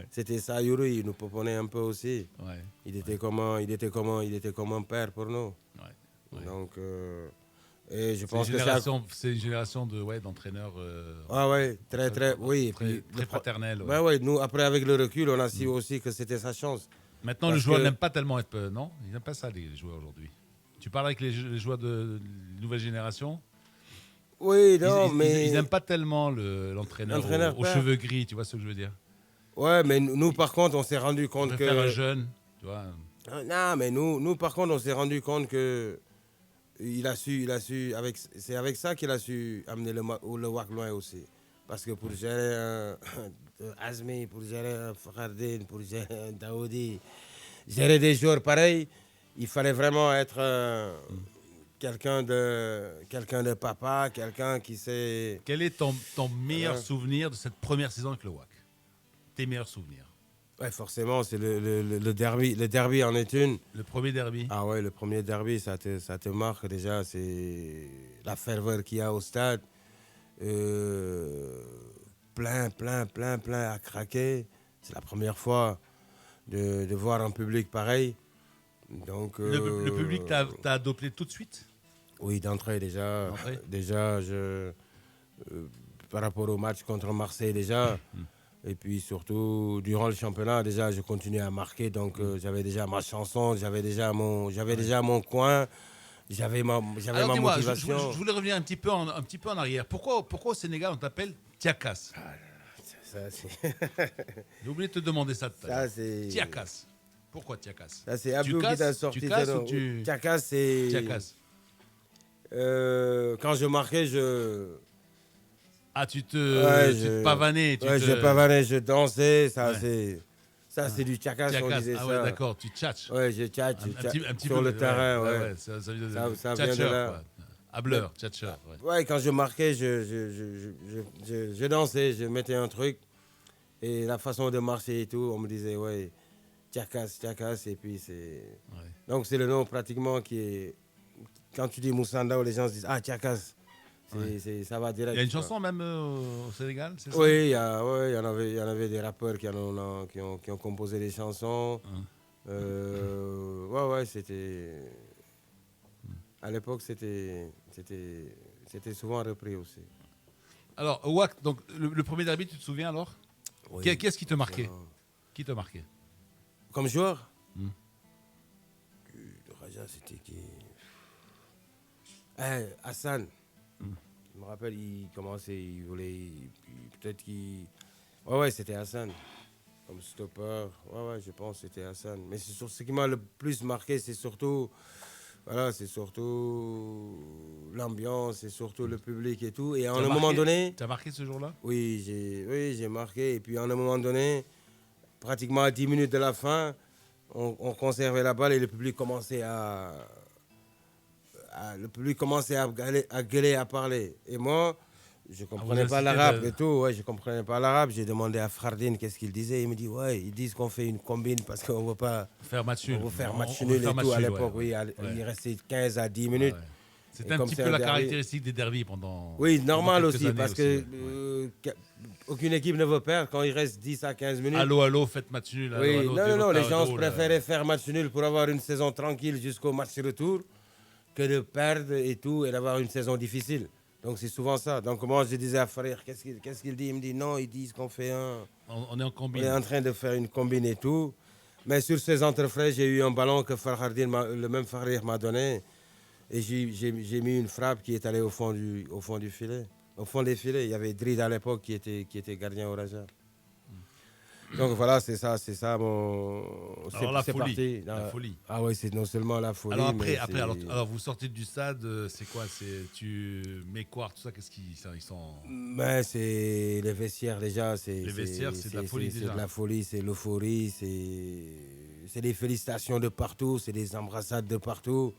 S2: c'était ça, Yuri, il nous proposait un peu aussi. Ouais. Il était comme un père pour nous. Ouais. Donc... Et je pense
S1: c'est une génération d'entraîneurs. Très fraternels.
S2: Ouais. Ouais, nous, après, avec le recul, on a su aussi que c'était sa chance.
S1: Maintenant, le joueur n'aime pas tellement être. Non, il n'aime pas ça, les joueurs aujourd'hui. Tu parles avec les joueurs de nouvelle génération?
S2: Oui, non, mais.
S1: Ils n'aiment pas tellement l'entraîneur aux cheveux gris, tu vois ce que je veux dire? Ouais,
S2: mais nous, par contre, on s'est rendu compte que.
S1: Un jeune, tu vois.
S2: Non, mais nous, par contre, on s'est rendu compte que. C'est avec ça qu'il a su amener le WAC loin aussi. Parce que pour gérer un Azmi, pour gérer un Fardine, pour gérer un Daoudi, gérer des joueurs pareils, il fallait vraiment être quelqu'un de papa, quelqu'un qui sait...
S1: Quel est ton meilleur souvenir de cette première saison avec le WAC? Tes meilleurs souvenirs?
S2: Ouais, forcément, c'est le derby. Le derby en est une.
S1: Le premier derby.
S2: Ah ouais, le premier derby, ça te marque déjà. C'est la ferveur qu'il y a au stade. Euh, plein à craquer. C'est la première fois de voir un public pareil. Donc,
S1: Le public t'a adopté tout de suite?
S2: oui, d'entrée déjà.
S1: D'entrée.
S2: Déjà, par rapport au match contre Marseille déjà. Et puis surtout, durant le championnat, déjà, je continuais à marquer. Donc, j'avais déjà ma chanson, j'avais déjà mon coin, j'avais ma
S1: Alors dis-moi,
S2: motivation.
S1: je voulais revenir un petit peu en arrière. Pourquoi au Sénégal on t'appelle Tiakas?
S2: Ça, c'est
S1: J'ai oublié de te demander ça tout à
S2: ça,
S1: l'heure.
S2: c'est-
S1: Tiakas. Pourquoi Tiakas?
S2: ça, c'est Abdou qui t'a sorti
S1: Tu casses
S2: ça.
S1: ou tu...
S2: Tiakas, c'est.
S1: Tiakas.
S2: Quand je marquais, je.
S1: Ah, tu
S2: Ouais,
S1: te pavanais.
S2: Ouais, je pavanais, je dansais. Ça,
S1: Ouais.
S2: c'est du Tiakas, on
S1: Tiakas.
S2: disait
S1: Ah
S2: ça.
S1: ouais, d'accord, tu tchatches.
S2: Ouais, je tchatche,
S1: Un petit
S2: sur
S1: peu
S2: le terrain, ouais.
S1: ça vient de
S2: Ça vient de
S1: tchatcheur,
S2: là.
S1: quoi. Hableur, tchatcheur. Ouais.
S2: Ouais, quand je marquais, je dansais, je mettais un truc. Et la façon de marcher et tout, on me disait, ouais, Tiakas, et puis c'est...
S1: Ouais.
S2: Donc c'est le nom pratiquement qui est... Quand tu dis Moussanda, les gens se disent, ah, Tiakas, ça va direct.
S1: Il y a une
S2: quoi.
S1: chanson même au Sénégal, c'est ça?
S2: Oui, il y en avait des rappeurs qui ont composé des chansons. Ouais, c'était... À l'époque, c'était souvent repris aussi.
S1: Alors, Ouak, donc le premier derby, tu te souviens alors?
S2: Oui.
S1: Qu'est-ce qui te marquait? Qui te marquait?
S2: Comme joueur
S1: Hmm.
S2: Le Raja, c'était qui Hassan. Je me rappelle, il commençait, il voulait... Peut-être qu'il... Ouais, c'était Hassan. Comme stopper. Ouais, je pense que c'était Hassan. Mais c'est ce qui m'a le plus marqué, c'est surtout... Voilà, c'est surtout l'ambiance, c'est surtout le public et tout. Et à un moment donné...
S1: Tu as marqué ce jour-là?
S2: Oui, j'ai marqué. Et puis à un moment donné, pratiquement à 10 minutes de la fin, on conservait la balle et le public commençait à gueuler, à parler. Et moi, je comprenais pas l'arabe et tout. Ouais, je comprenais pas l'arabe. J'ai demandé à Fardine qu'est-ce qu'il disait. Il me dit, ouais, ils disent qu'on fait une combine parce qu'on ne veut pas
S1: faire match nul.
S2: on veut faire match
S1: On
S2: nul
S1: veut faire
S2: et
S1: match
S2: tout. À
S1: nul,
S2: l'époque,
S1: ouais.
S2: il restait 15 à 10 minutes.
S1: Ouais. C'était
S2: Et
S1: un
S2: comme
S1: petit
S2: c'est
S1: peu
S2: un
S1: la
S2: derby-
S1: caractéristique des derbies pendant.
S2: Oui, normal
S1: quelques
S2: aussi,
S1: années
S2: parce que aucune équipe ne veut perdre quand il reste 10 à 15 minutes.
S1: Allô, faites match nul.
S2: Oui,
S1: allô,
S2: non, les gens
S1: allô,
S2: préféraient faire match nul pour avoir une saison tranquille jusqu'au match retour que de perdre et tout et d'avoir une saison difficile. Donc c'est souvent ça. Donc moi je disais à Frère, qu'est-ce qu'il dit? Il me dit non, ils disent qu'on fait
S1: On est en
S2: on
S1: combine.
S2: est en train de faire une combine et tout. Mais sur ces entrefrais, j'ai eu un ballon que le même Farid m'a donné. Et j'ai mis une frappe qui est allée au fond du filet. Au fond des filets, il y avait Drid à l'époque qui était gardien au Raja. Donc voilà, c'est ça mon...
S1: Alors la
S2: c'est
S1: folie.
S2: parti.
S1: La folie.
S2: Ah ouais, c'est non seulement la folie,
S1: Alors
S2: mais
S1: après, alors vous sortez du stade, c'est quoi? Tu mets quoi, tout ça? Qu'est-ce qu'ils ils sont?
S2: Mais c'est les vestiaires déjà.
S1: Les vestiaires, c'est de la folie
S2: C'est
S1: déjà.
S2: de la folie, c'est l'euphorie, c'est des félicitations de partout, c'est des embrassades de partout.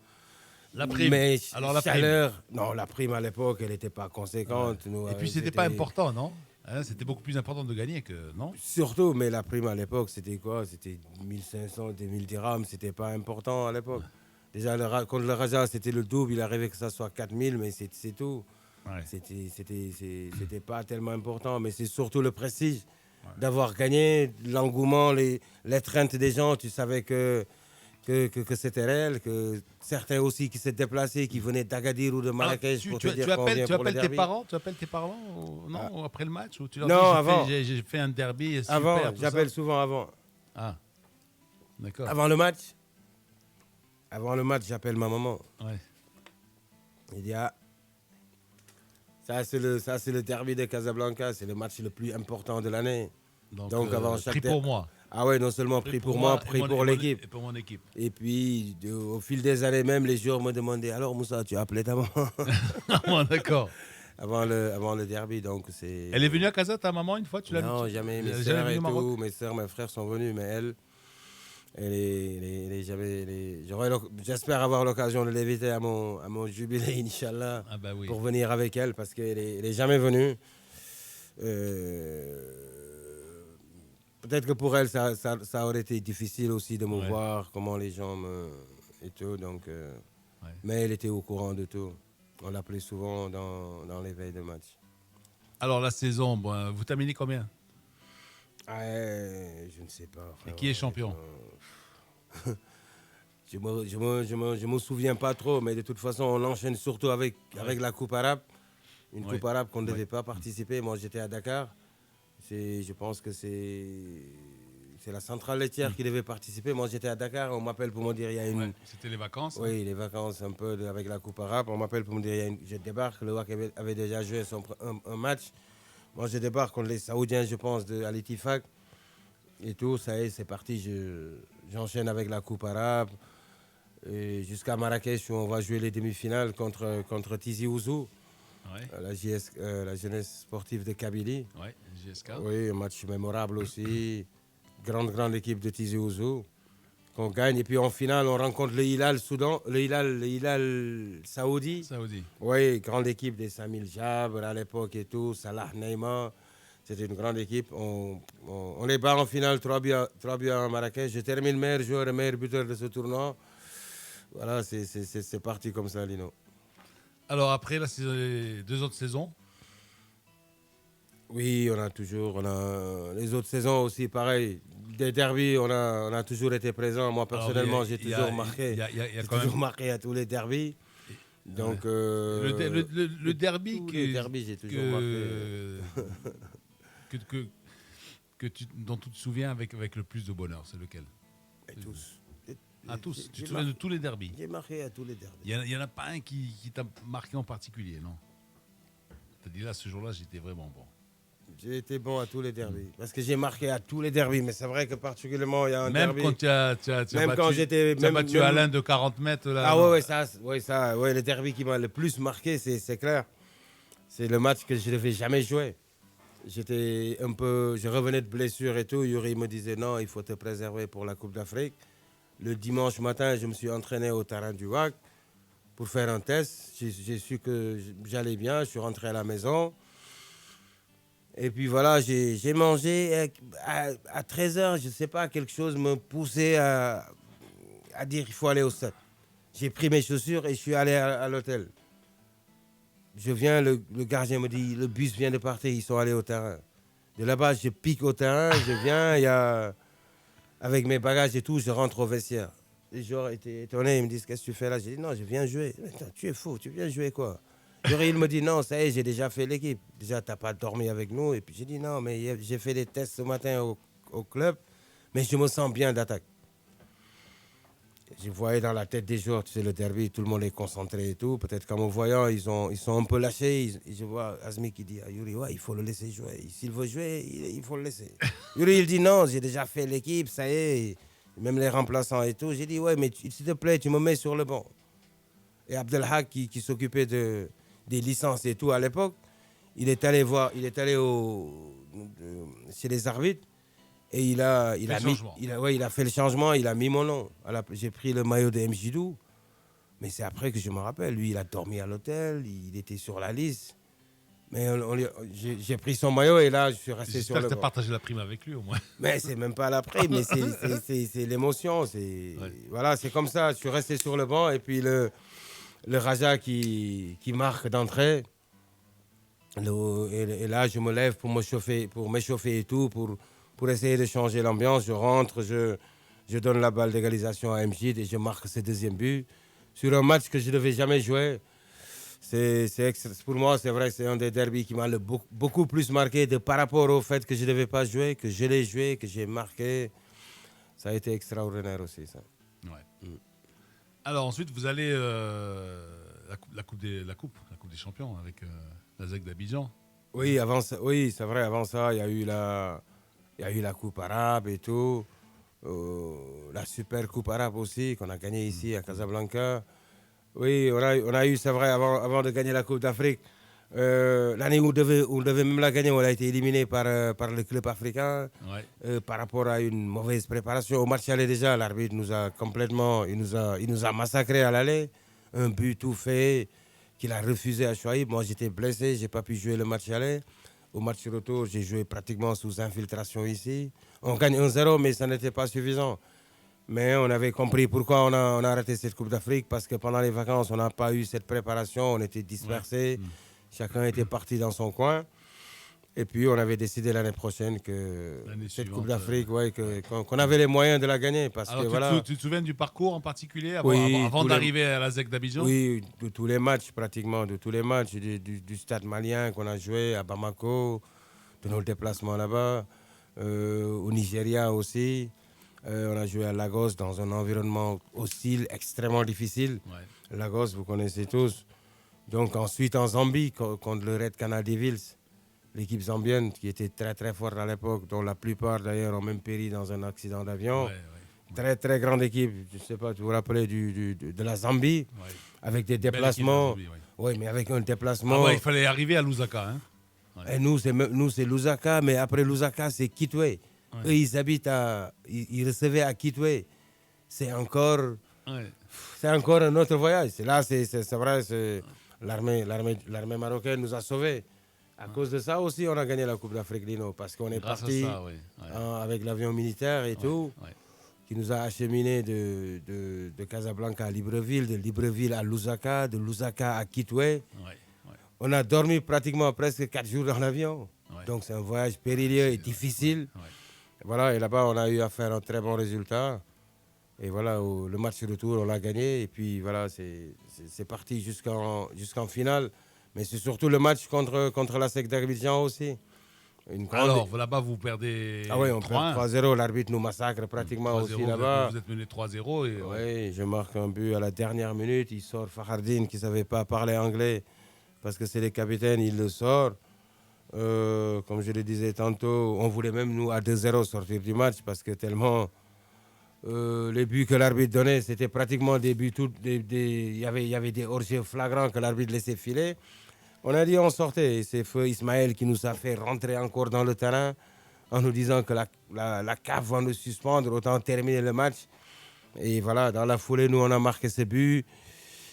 S1: La prime.
S2: Mais
S1: Alors la
S2: chaleur, non, la prime à l'époque, elle n'était pas conséquente. Nous,
S1: Et puis c'était pas important, non? Hein, c'était beaucoup plus important de gagner que non.
S2: Surtout, mais la prime à l'époque, c'était quoi? C'était 1500, 2000 dirhams, c'était pas important à l'époque. Déjà, contre le Raja, c'était le double, il arrivait que ça soit 4000, mais c'est tout.
S1: Ouais.
S2: C'était pas tellement important, mais c'est surtout le prestige d'avoir gagné, l'engouement, l'étreinte des gens. Tu savais que c'était réel, que certains aussi qui s'étaient déplacés, qui venaient d'Agadir ou de Marrakech pour te dire qu'on vient pour le derby.
S1: Tu appelles tes parents non, après le match ou tu leur
S2: Non,
S1: dis,
S2: avant.
S1: J'ai fait un derby super,
S2: Avant,
S1: tout
S2: j'appelle
S1: ça.
S2: souvent avant.
S1: Ah, d'accord.
S2: Avant le match, j'appelle ma maman.
S1: Ouais.
S2: Il dit, ah, ça c'est le derby de Casablanca, c'est le match le plus important de l'année. Donc, avant chaque
S1: pris pour moi.
S2: Ah ouais, non seulement pris pour moi, pris pour l'équipe.
S1: Et pour mon équipe.
S2: Et puis, au fil des années même, les joueurs me demandaient, alors Moussa, tu as appelé ta maman?
S1: Ah, d'accord.
S2: avant le derby, donc c'est...
S1: Elle est venue à Casa, ta maman, une fois? Tu l'as
S2: Non,
S1: vu?
S2: jamais.
S1: Elle
S2: Mes
S1: est jamais
S2: sœurs
S1: venue
S2: et
S1: au Maroc?
S2: tout, mes sœurs, mes frères sont venus, mais elle est jamais... J'espère avoir l'occasion de l'inviter à mon jubilé, Inch'Allah,
S1: Ah bah oui.
S2: pour venir avec elle, parce qu'elle est jamais venue. peut-être que pour elle, ça aurait été difficile aussi de me voir, comment les gens et tout. Donc, mais elle était au courant de tout. On l'appelait souvent dans les veilles de match.
S1: Alors, la saison, bon, vous terminez combien?
S2: Je ne sais pas.
S1: Et qui est champion?
S2: Je me souviens pas trop, mais de toute façon, on enchaîne surtout avec la Coupe arabe. Une Coupe arabe qu'on ne devait pas participer. Moi, j'étais à Dakar. Je pense que c'est la centrale laitière qui devait participer. Moi, j'étais à Dakar. On m'appelle pour me dire il y a une.
S1: C'était les vacances.
S2: Oui, les vacances un peu avec la Coupe arabe. On m'appelle pour me dire je débarque. Le WAC avait déjà joué un match. Moi, je débarque contre les Saoudiens, je pense, à l'Itifaq. Et tout, ça y est, c'est parti. J'enchaîne avec la Coupe arabe. Et jusqu'à Marrakech, où on va jouer les demi-finales contre Tizi Ouzou. La jeunesse sportive de Kabylie.
S1: JSK.
S2: Oui, un match mémorable aussi. Grande équipe de Tizi Ouzou qu'on gagne. Et puis en finale, on rencontre le Hilal Soudan, le Hilal Saoudi. Oui, grande équipe des Samil Jabr à l'époque et tout, Salah Neymar. C'était une grande équipe. On les bat en finale 3-2 à Marrakech. Je termine meilleur joueur et meilleur buteur de ce tournoi. Voilà, c'est parti comme ça, Lino.
S1: Alors après les 2 autres saisons?
S2: Oui, on a les autres saisons aussi, pareil. Des derbies, on a toujours été présent. Moi, personnellement, j'ai toujours marqué. J'ai toujours marqué à tous les derbies. Donc,
S1: le derby
S2: j'ai toujours marqué.
S1: Dont tu te souviens avec le plus de bonheur, c'est lequel?
S2: Tous.
S1: À tous. Tu te souviens de tous les derbys?
S2: J'ai marqué à tous les derbys.
S1: Il n'y en a pas un qui t'a marqué en particulier, non? Tu as dit là, ce jour-là, j'étais vraiment bon.
S2: J'ai été bon à tous les derbys. Parce que j'ai marqué à tous les derbys. Mais c'est vrai que particulièrement, il y a un derby.
S1: Même quand tu as battu Alain de 40 mètres. Là,
S2: le derby qui m'a le plus marqué, c'est clair. C'est le match que je ne devais jamais jouer. Je revenais de blessure et tout. Yuri me disait non, il faut te préserver pour la Coupe d'Afrique. Le dimanche matin, je me suis entraîné au terrain du WAC pour faire un test. J'ai su que j'allais bien. Je suis rentré à la maison. Et puis voilà, j'ai mangé à 13h. Je ne sais pas, quelque chose me poussait à dire qu'il faut aller au stade. J'ai pris mes chaussures et je suis allé à l'hôtel. Je viens, le gardien me dit, le bus vient de partir, ils sont allés au terrain. De là-bas, je pique au terrain, je viens, avec mes bagages et tout, je rentre au vestiaire. Les joueurs étaient étonnés, ils me disent, qu'est-ce que tu fais là? J'ai dit, non, je viens jouer. Attends, tu es fou, tu viens jouer quoi? Il me dit, non, ça y est, j'ai déjà fait l'équipe. Déjà, tu n'as pas dormi avec nous. Et puis j'ai dit, non, mais j'ai fait des tests ce matin au club, mais je me sens bien d'attaque. Je voyais dans la tête des joueurs, tu sais, le derby, tout le monde est concentré et tout. Peut-être qu'en me voyant, ils sont un peu lâchés. Je vois Azmi qui dit à Yuri, ouais, il faut le laisser jouer. S'il veut jouer, il faut le laisser. Yuri, il dit, non, j'ai déjà fait l'équipe, ça y est. Même les remplaçants et tout. J'ai dit, ouais, mais s'il te plaît, tu me mets sur le banc. Et Abdelhak, qui s'occupait des licences et tout à l'époque, il est allé chez les arbitres. Et il a fait le changement, il a mis mon nom. J'ai pris le maillot de Mjidou. Mais c'est après que je me rappelle. Lui, il a dormi à l'hôtel, il était sur la liste. Mais j'ai pris son maillot et là, je suis resté sur le banc.
S1: J'espère que tu as partagé la prime avec lui au moins.
S2: Mais c'est même pas la prime, mais c'est l'émotion. Voilà, c'est comme ça. Je suis resté sur le banc et puis le Raja qui marque d'entrée. Et là, je me lève pour m'échauffer et tout, pour essayer de changer l'ambiance. Je rentre, je donne la balle d'égalisation à Mjid et je marque ce deuxième but sur un match que je ne devais jamais jouer. Pour moi, c'est vrai que c'est un des derbys qui m'a beaucoup plus marqué par rapport au fait que je ne devais pas jouer, que je l'ai joué, que j'ai marqué. Ça a été extraordinaire aussi, ça.
S1: Ouais. Alors ensuite, vous allez la coupe des champions avec la ZEC d'Abidjan.
S2: Oui, c'est vrai. Avant ça, il y a eu la Coupe arabe et tout. La Super Coupe arabe aussi, qu'on a gagnée ici à Casablanca. Oui, on a eu, c'est vrai, avant de gagner la Coupe d'Afrique. L'année où on devait même la gagner, on a été éliminé par le club africain. Ouais. Par rapport à une mauvaise préparation. Au match aller déjà, l'arbitre nous a massacrés à l'aller. Un but tout fait qu'il a refusé à Chouaïb. Moi, j'étais blessé, je n'ai pas pu jouer le match aller. Au match retour, j'ai joué pratiquement sous infiltration ici. On gagne 1-0, mais ça n'était pas suffisant. Mais on avait compris pourquoi on a raté cette Coupe d'Afrique, parce que pendant les vacances, on n'a pas eu cette préparation, on était dispersés,
S1: Ouais.
S2: chacun était parti dans son coin. Et puis on avait décidé l'année prochaine que
S1: L'année
S2: cette Coupe
S1: suivante,
S2: d'Afrique,
S1: ouais.
S2: qu'on avait les moyens de la gagner. Parce
S1: Alors,
S2: que voilà,
S1: tu te souviens du parcours en particulier
S2: oui,
S1: avant d'arriver à la ZEC d'Abidjan?
S2: oui, de tous les matchs pratiquement, de tous les matchs du stade malien qu'on a joué à Bamako, de nos déplacements là-bas, au Nigeria aussi. On a joué à Lagos dans un environnement hostile, extrêmement difficile.
S1: Ouais.
S2: Lagos, vous connaissez tous. Donc ensuite en Zambie, contre le Red Canal Devils, l'équipe zambienne qui était très très forte à l'époque, dont la plupart d'ailleurs ont même péri dans un accident d'avion.
S1: Ouais.
S2: Très très grande équipe, je ne sais pas, tu vous rappelez de la Zambie,
S1: Ouais.
S2: avec des
S1: Belle équipe, la
S2: déplacements.
S1: Zambie, ouais.
S2: Oui, mais avec un déplacement.
S1: Ah ouais, il fallait arriver à Lusaka. Hein? Ouais.
S2: Et nous, c'est Lusaka, mais après Lusaka, c'est Kitwe.
S1: Ouais.
S2: Eux, ils habitent ils recevaient à Kitwe. C'est encore,
S1: Ouais.
S2: c'est encore un autre voyage. Là, c'est vrai, l'armée marocaine nous a sauvés. À cause de ça aussi, on a gagné la Coupe d'Afrique, Lino, parce qu'on est
S1: Grâce
S2: parti
S1: à ça, ouais.
S2: avec l'avion militaire et tout,
S1: Ouais.
S2: qui nous a acheminés de Casablanca à Libreville, de Libreville à Lusaka, de Lusaka à Kitwe.
S1: Ouais.
S2: On a dormi pratiquement presque 4 jours dans l'avion.
S1: Ouais.
S2: Donc c'est un voyage périlleux et difficile.
S1: Ouais.
S2: Voilà, et là-bas, on a eu à faire un très bon résultat. Et voilà, le match retour, on l'a gagné. Et puis voilà, c'est parti jusqu'en finale. Mais c'est surtout le match contre la SEC d'Abidjan aussi. Une grande...
S1: Alors, là-bas, vous perdez.
S2: Ah oui, on
S1: 3-1.
S2: perd 3-0. L'arbitre nous massacre pratiquement
S1: 3-0,
S2: aussi là-bas.
S1: vous êtes mené 3-0. Et,
S2: Oui, je marque un but à la dernière minute. Il sort Fahardine qui ne savait pas parler anglais parce que c'est le capitaine, il le sort. Comme je le disais tantôt, on voulait même nous à 2-0 sortir du match parce que tellement les buts que l'arbitre donnait, c'était pratiquement des buts. Il y avait des hors-jeux flagrants que l'arbitre laissait filer. On a dit on sortait. Et c'est Feu Ismaël qui nous a fait rentrer encore dans le terrain en nous disant que la CAF va nous suspendre, autant terminer le match. Et voilà, dans la foulée, nous, on a marqué ce but.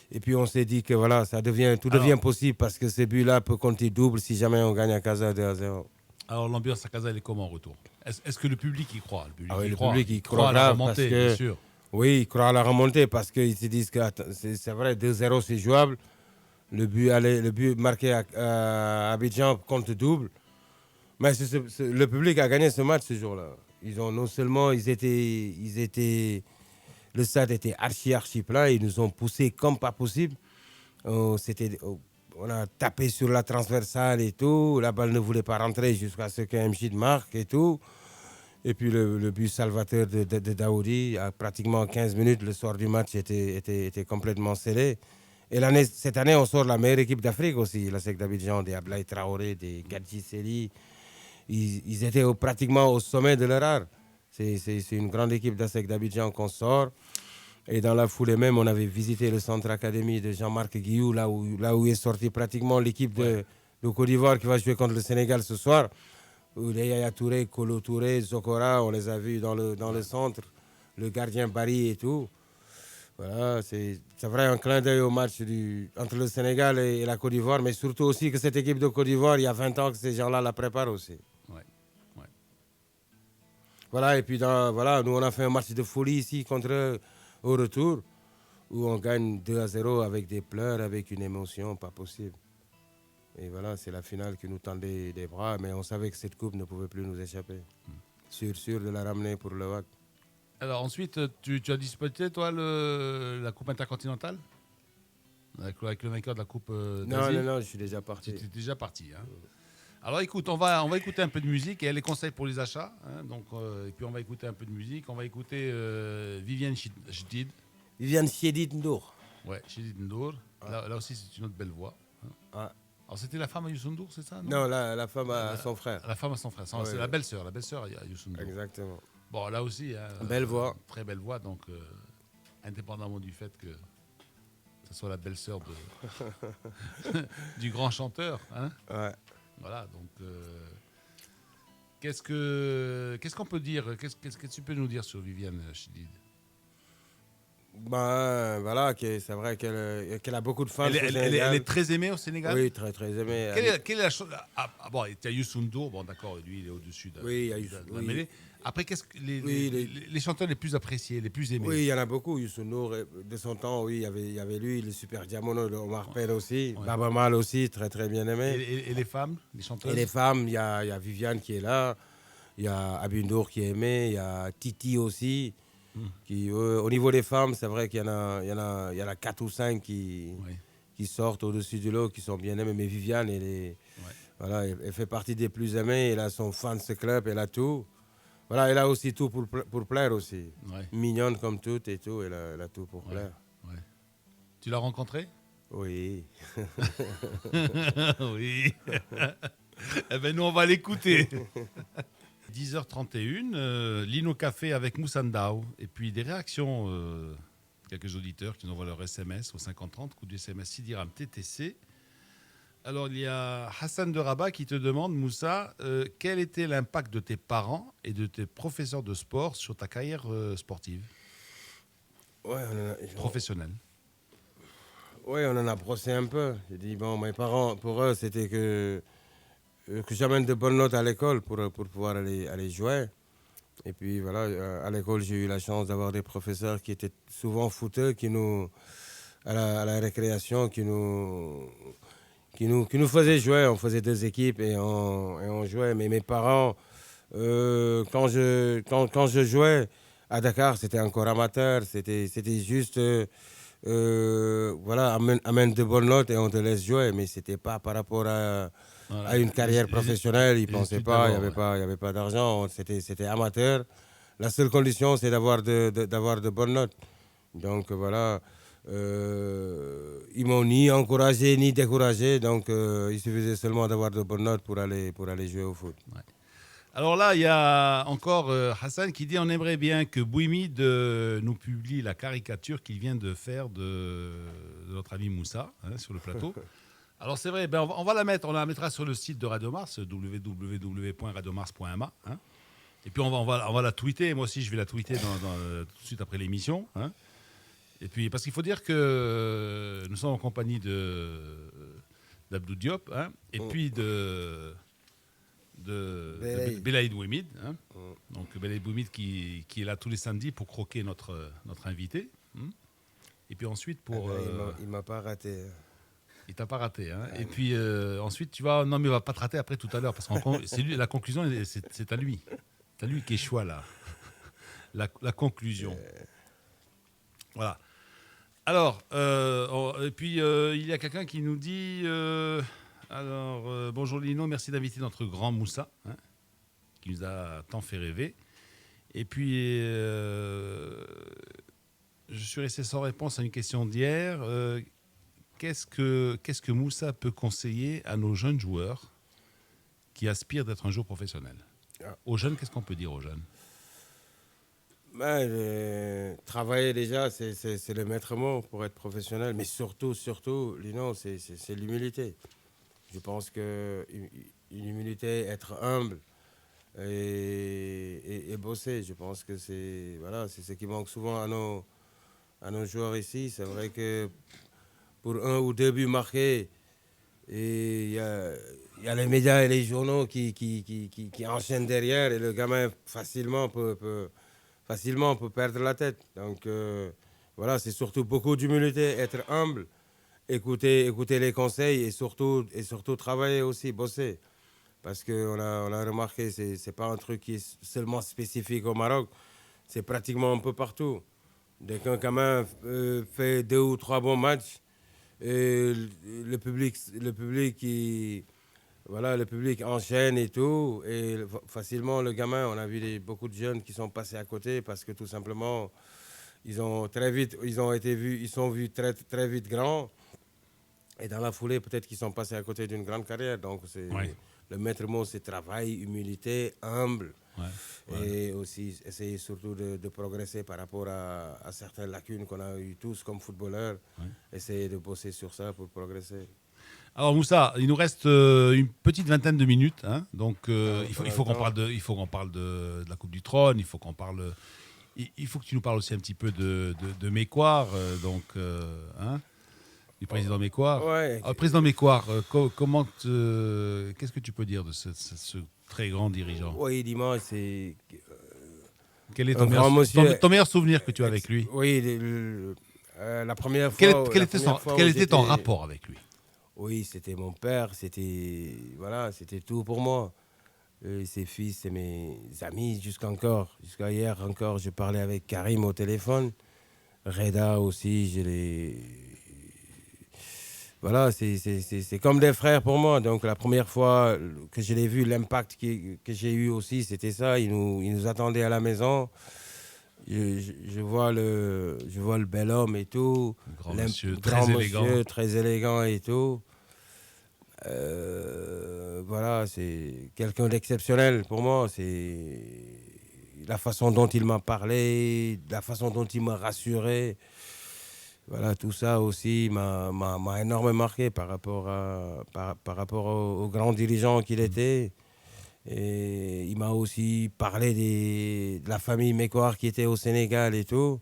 S2: Et puis, on s'est dit que voilà, tout devient possible parce que ce but-là peut compter double si jamais on gagne à Casa 2-0.
S1: Alors, l'ambiance à Casa, elle est comment en retour? Est-ce que le public y croit?
S2: Le public, il croit
S1: à la
S2: grave
S1: remontée,
S2: parce que,
S1: bien sûr.
S2: oui, il croit à la remontée parce qu'ils se disent que c'est vrai, 2-0, c'est jouable. Le but marqué à Abidjan compte double. Mais le public a gagné ce match ce jour-là. Non seulement le stade était archi plein, ils nous ont poussé comme pas possible. On a tapé sur la transversale et tout. La balle ne voulait pas rentrer jusqu'à ce qu'un Mjid marque et tout. Et puis le but salvateur de Daoudi, à pratiquement 15 minutes, le soir du match était complètement scellé. Et cette année, on sort la meilleure équipe d'Afrique aussi, la SEC d'Abidjan, des Ablaye Traoré, des Gadji Seli. Ils étaient pratiquement au sommet de leur art. C'est une grande équipe d'ASEC d'Abidjan qu'on sort. Et dans la foulée même, on avait visité le centre académie de Jean-Marc Guillou, là où est sortie pratiquement l'équipe de Côte d'Ivoire qui va jouer contre le Sénégal ce soir. Où les Yaya Touré, Kolo Touré, Zokora, on les a vus dans le centre. Le gardien Barry et tout. Voilà, c'est vrai un clin d'œil au match entre le Sénégal et la Côte d'Ivoire, mais surtout aussi que cette équipe de Côte d'Ivoire, il y a 20 ans que ces gens-là la préparent aussi.
S1: Ouais.
S2: Voilà, et puis nous on a fait un match de folie ici contre eux au retour, où on gagne 2-0 avec des pleurs, avec une émotion pas possible. Et voilà, c'est la finale qui nous tendait des bras, mais on savait que cette coupe ne pouvait plus nous échapper. Sûr de la ramener pour le WAC.
S1: Alors ensuite, tu as disputé, toi, la Coupe intercontinentale avec le vainqueur de la Coupe d'Asie?
S2: Non, je suis déjà parti.
S1: Tu es déjà parti. Hein. Alors écoute, on va écouter un peu de musique et les conseils pour les achats. Hein, donc, et puis on va écouter un peu de musique. On va écouter Viviane Chidid.
S2: Viviane Chidid Ndour.
S1: Ouais, Chidid Ndour. Là aussi, c'est une autre belle voix. Hein. Alors c'était la femme à Youssou N'Dour, c'est ça?
S2: Non, la femme à son frère.
S1: La femme à son frère. C'est la belle-sœur à Youssou N'Dour.
S2: Exactement.
S1: Bon, là aussi,
S2: belle voix.
S1: Très belle voix, donc indépendamment du fait que ce soit la belle-sœur du grand chanteur. Hein.
S2: Ouais.
S1: Voilà, donc qu'est-ce qu'on peut dire? Qu'est-ce que tu peux nous dire sur Viviane Chidid?
S2: Voilà, c'est vrai qu'elle a beaucoup de fans au Sénégal.
S1: Elle est très aimée au Sénégal.
S2: Oui, très, très aimée.
S1: Quelle est la chose bon, il y a Youssou N'Dour, bon d'accord, lui il est au-dessus de,
S2: Oui, il y a
S1: de la mêlée. Après, qu'est-ce que les chanteurs les plus appréciés, les plus aimés?
S2: Oui, il y en a beaucoup. Youssou N'Dour, de son temps, oui, il y avait lui, le Super Diamono, le Omar Pène aussi,
S1: Ouais.
S2: Baba Mal aussi, très, très bien aimé.
S1: Et les femmes, les chanteuses?
S2: Et les femmes, il y a Viviane qui est là, il y a Abindour qui est aimé, il y a Titi aussi. Au niveau des femmes, c'est vrai qu'il y en a 4 ou 5 qui sortent au-dessus du lot, qui sont bien aimées. Mais Viviane, voilà, elle fait partie des plus aimées. Elle a son fans club, elle a tout. Voilà, elle a aussi tout pour plaire aussi.
S1: Ouais.
S2: Mignonne comme tout et tout, elle a tout pour plaire.
S1: Ouais. Tu l'as rencontrée?
S2: Oui.
S1: Oui. Eh ben nous, on va l'écouter. 10h31, Lino Café avec Moussandao. Et puis des réactions, quelques auditeurs qui nous envoient leur SMS au 5030, coup du SMS Sidiram TTC. Alors il y a Hassan de Rabat qui te demande, Moussa, quel était l'impact de tes parents et de tes professeurs de sport sur ta carrière sportive professionnelle?
S2: Oui, on en a brossé un peu. J'ai dit, bon, mes parents, pour eux, c'était que j'amène de bonnes notes à l'école pour pouvoir aller jouer. Et puis voilà, à l'école, j'ai eu la chance d'avoir des professeurs qui étaient souvent footeux, à la récréation, qui nous faisaient jouer. On faisait 2 équipes et on jouait. Mais mes parents, quand je jouais à Dakar, c'était encore amateur. C'était juste, voilà, amène de bonnes notes et on te laisse jouer. Mais c'était pas par rapport à une carrière professionnelle. Ils ne pensaient pas, il n'y avait pas d'argent. C'était amateur. La seule condition, c'est d'avoir de bonnes notes. Donc voilà. Ils m'ont ni encouragé ni découragé, donc il suffisait seulement d'avoir de bonnes notes pour aller jouer au foot.
S1: Ouais. Alors là, il y a encore Hassan qui dit on aimerait bien que Bouimid nous publie la caricature qu'il vient de faire de notre ami Moussa sur le plateau. Alors c'est vrai, on va la mettre, on la mettra sur le site de Radio Mars, www.radiomars.ma. Et puis on va la tweeter. Moi aussi, je vais la tweeter tout de suite après l'émission. Et puis, parce qu'il faut dire que nous sommes en compagnie d'Abdou Diop, et puis de Belaïd Bouimid. Donc Belaïd Bouimid qui est là tous les samedis pour croquer notre invité. Et puis ensuite pour...
S2: il m'a pas raté.
S1: Il t'a pas raté. Et puis ensuite, tu vas... Non, mais il va pas te rater après tout à l'heure, parce que c'est lui, la conclusion, c'est à lui. C'est à lui qui échoue là. La conclusion. Voilà. Alors, et puis il y a quelqu'un qui nous dit bonjour Lino, merci d'inviter notre grand Moussa, qui nous a tant fait rêver. Et puis, je suis resté sans réponse à une question d'hier. Qu'est-ce que Moussa peut conseiller à nos jeunes joueurs qui aspirent d'être un jour professionnel? Aux jeunes, qu'est-ce qu'on peut dire aux jeunes?
S2: Travailler déjà, c'est le maître mot pour être professionnel. Mais surtout, Lino, c'est l'humilité. Je pense qu'une humilité, être humble et bosser, je pense que c'est ce qui manque souvent à nos joueurs ici. C'est vrai que pour 1 ou 2 buts marqués, il y a les médias et les journaux qui enchaînent derrière et le gamin facilement peut perdre la tête. Donc voilà, c'est surtout beaucoup d'humilité, être humble, écouter les conseils et surtout travailler aussi, bosser. Parce qu'on a remarqué, c'est pas un truc qui est seulement spécifique au Maroc, c'est pratiquement un peu partout. Dès qu'un gamin fait 2 ou 3 bons matchs, et le public enchaîne et tout, et facilement le gamin, on a vu beaucoup de jeunes qui sont passés à côté parce que tout simplement ils sont vus très très vite grands, et dans la foulée peut-être qu'ils sont passés à côté d'une grande carrière. Donc le maître mot, c'est travail, humilité, humble, et aussi essayer surtout de progresser par rapport à certaines lacunes qu'on a eues tous comme footballeurs. Essayer de bosser sur ça pour progresser.
S1: Alors Moussa, il nous reste une petite vingtaine de minutes, donc il faut qu'on parle de la Coupe du Trône, il faut qu'on parle il faut que tu nous parles aussi un petit peu de Mécoire, du président Mécoire.
S2: Ouais.
S1: Président Mécoire, qu'est-ce que tu peux dire de ce très grand dirigeant?
S2: Oui, dis-moi, c'est
S1: Quel est
S2: un grand monsieur.
S1: ton meilleur souvenir que tu as avec lui?
S2: Oui, la première fois.
S1: Quel était ton rapport avec lui?
S2: Oui, c'était mon père, c'était tout pour moi. Ses fils, c'est mes amis jusqu'à hier encore. Je parlais avec Karim au téléphone, Reda aussi, voilà, c'est comme des frères pour moi. Donc la première fois que je l'ai vu, l'impact que j'ai eu aussi, c'était ça. Il nous attendait à la maison. Je vois le bel homme et tout.
S1: Grand monsieur, très élégant.
S2: Très élégant et tout. Voilà, c'est quelqu'un d'exceptionnel pour moi. C'est la façon dont il m'a parlé, la façon dont il m'a rassuré. Voilà, tout ça aussi m'a énormément marqué par rapport au grand dirigeant qu'il était. Et il m'a aussi parlé de la famille Mécoire qui était au Sénégal et tout,